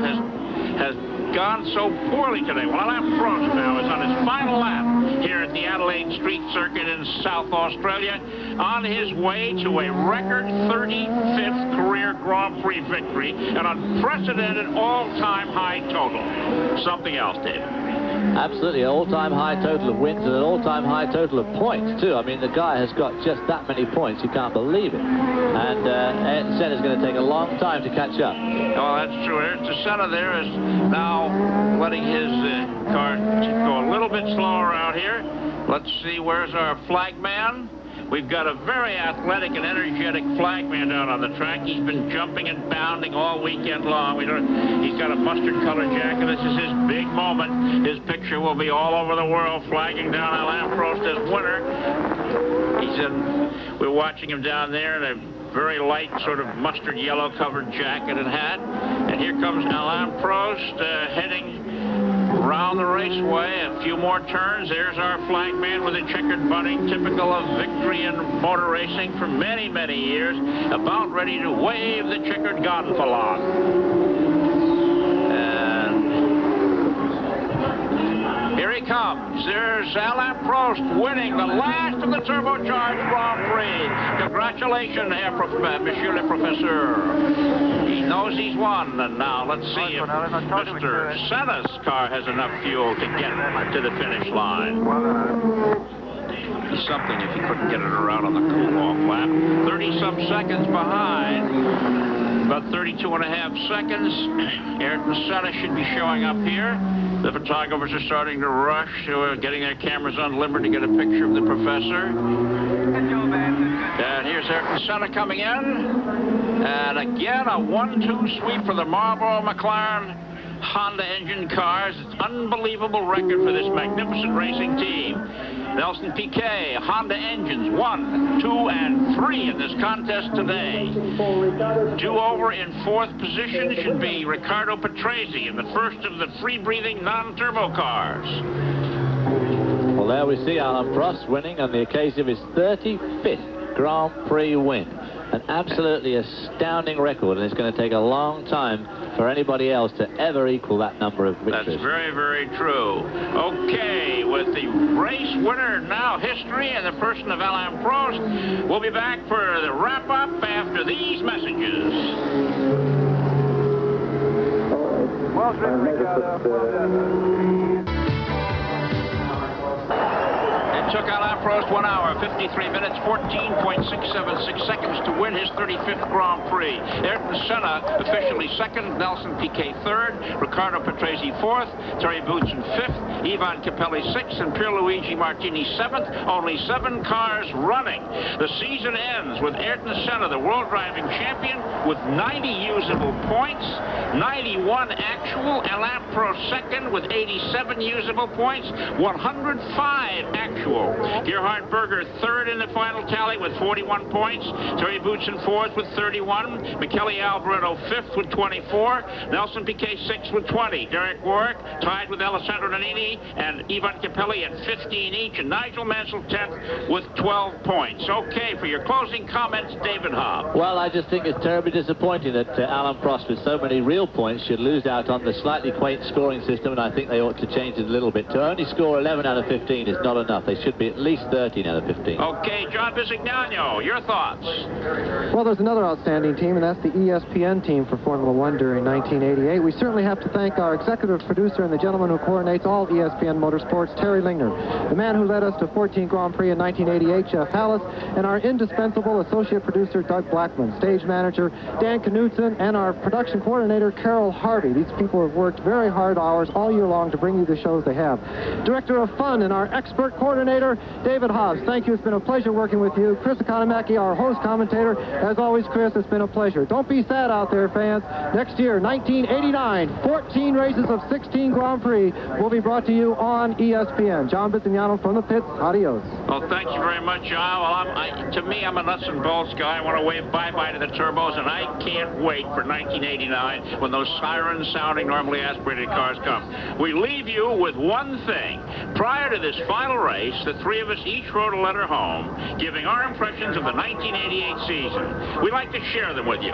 has gone so poorly today. Well, Alain Prost now is on his final lap here at the Adelaide Street Circuit in South Australia, on his way to a record 35th career Grand Prix victory, an unprecedented all-time high total. Something else, David. Absolutely, an all-time high total of wins and an all-time high total of points, too. I mean, the guy has got just that many points, you can't believe it. And Ayrton Senna's going to take a long time to catch up. Oh, that's true. Ayrton Senna there is now letting his car go a little bit slower out here. Let's see, where's our flagman? We've got a very athletic and energetic flagman down on the track. He's been jumping and bounding all weekend long. He's got a mustard-colored jacket. This is his big moment. His picture will be all over the world, flagging down Alain Prost as winner. We're watching him down there in a very light sort of mustard yellow covered jacket and hat. And here comes Alain Prost heading around the raceway. A few more turns. There's our flagman with a checkered bunny, typical of victory in motor racing for many, many years, about ready to wave the checkered gonfalon. Here he comes. There's Alain Prost winning the last of the turbocharged Grand Prix. Congratulations, Monsieur le Professeur. He knows he's won. And now let's see if Mr. Senna's car has enough fuel to get to the finish line. Be something if he couldn't get it around on the cool-off lap. 30-some seconds behind. About 32.5 seconds. Ayrton Senna should be showing up here. The photographers are starting to rush, getting their cameras unlimbered to get a picture of the professor. And here's Ayrton Senna coming in. And again, a 1-2 sweep for the Marlboro McLaren Honda engine cars. It's an unbelievable record for this magnificent racing team. Nelson Piquet, Honda engines, 1, 2, and 3 in this contest today. 2 over in 4th position should be Riccardo Patrese in the first of the free-breathing non-turbo cars. Well, there we see Alain Prost winning on the occasion of his 35th Grand Prix win. An absolutely astounding record, and it's going to take a long time for anybody else to ever equal that number of victories. That's very, very true. Okay, with the race winner now history in the person of Alain Prost, we'll be back for the wrap-up after these messages. Well done, Ricardo. Well done. It took Alain Prost 1 hour, 53 minutes, 14.676 seconds to win his 35th Grand Prix. Ayrton Senna officially 2nd, Nelson Piquet 3rd, Riccardo Patrese 4th, Terry Boutsen 5th, Ivan Capelli 6th, and Pierluigi Martini 7th. Only 7 cars running. The season ends with Ayrton Senna, the world driving champion, with 90 usable points, 91 actual. Alain Prost 2nd with 87 usable points, 105 actual. Gerhard Berger 3rd in the final tally with 41 points. Terry Boutsen 4th with 31. Michele Alboreto 5th with 24. Nelson Piquet 6th with 20. Derek Warwick tied with Alessandro Nannini and Ivan Capelli at 15 each. And Nigel Mansell 10th with 12 points. Okay, for your closing comments, David Hobbs. Well, I just think it's terribly disappointing that Alain Prost, with so many real points, should lose out on the slightly quaint scoring system, and I think they ought to change it a little bit. To only score 11 out of 15 is not enough. They should be at least 13 out of 15. Okay, John Bisignano, your thoughts? Well, there's another outstanding team, and that's the ESPN team for Formula One during 1988. We certainly have to thank our executive producer and the gentleman who coordinates all ESPN Motorsports, Terry Lingner, the man who led us to 14 Grand Prix in 1988, Jeff Hallis, and our indispensable associate producer, Doug Blackman, stage manager, Dan Knudsen, and our production coordinator, Carol Harvey. These people have worked very hard hours all year long to bring you the shows they have. Director of Fun and our expert coordinator, David Hobbs. Thank you. It's been a pleasure working with you. Chris Economaki, our host commentator. As always, Chris, it's been a pleasure. Don't be sad out there, fans. Next year, 1989, 14 races of 16 Grand Prix will be brought to you on ESPN. John Bisignano from the pits. Adios. Well, thank you very much, John. Well, to me, I'm a nuts and bolts guy. I want to wave bye-bye to the turbos, and I can't wait for 1989 when those sirens-sounding, normally aspirated cars come. We leave you with one thing. Prior to this final race, the three of us each wrote a letter home, giving our impressions of the 1988 season. We'd like to share them with you.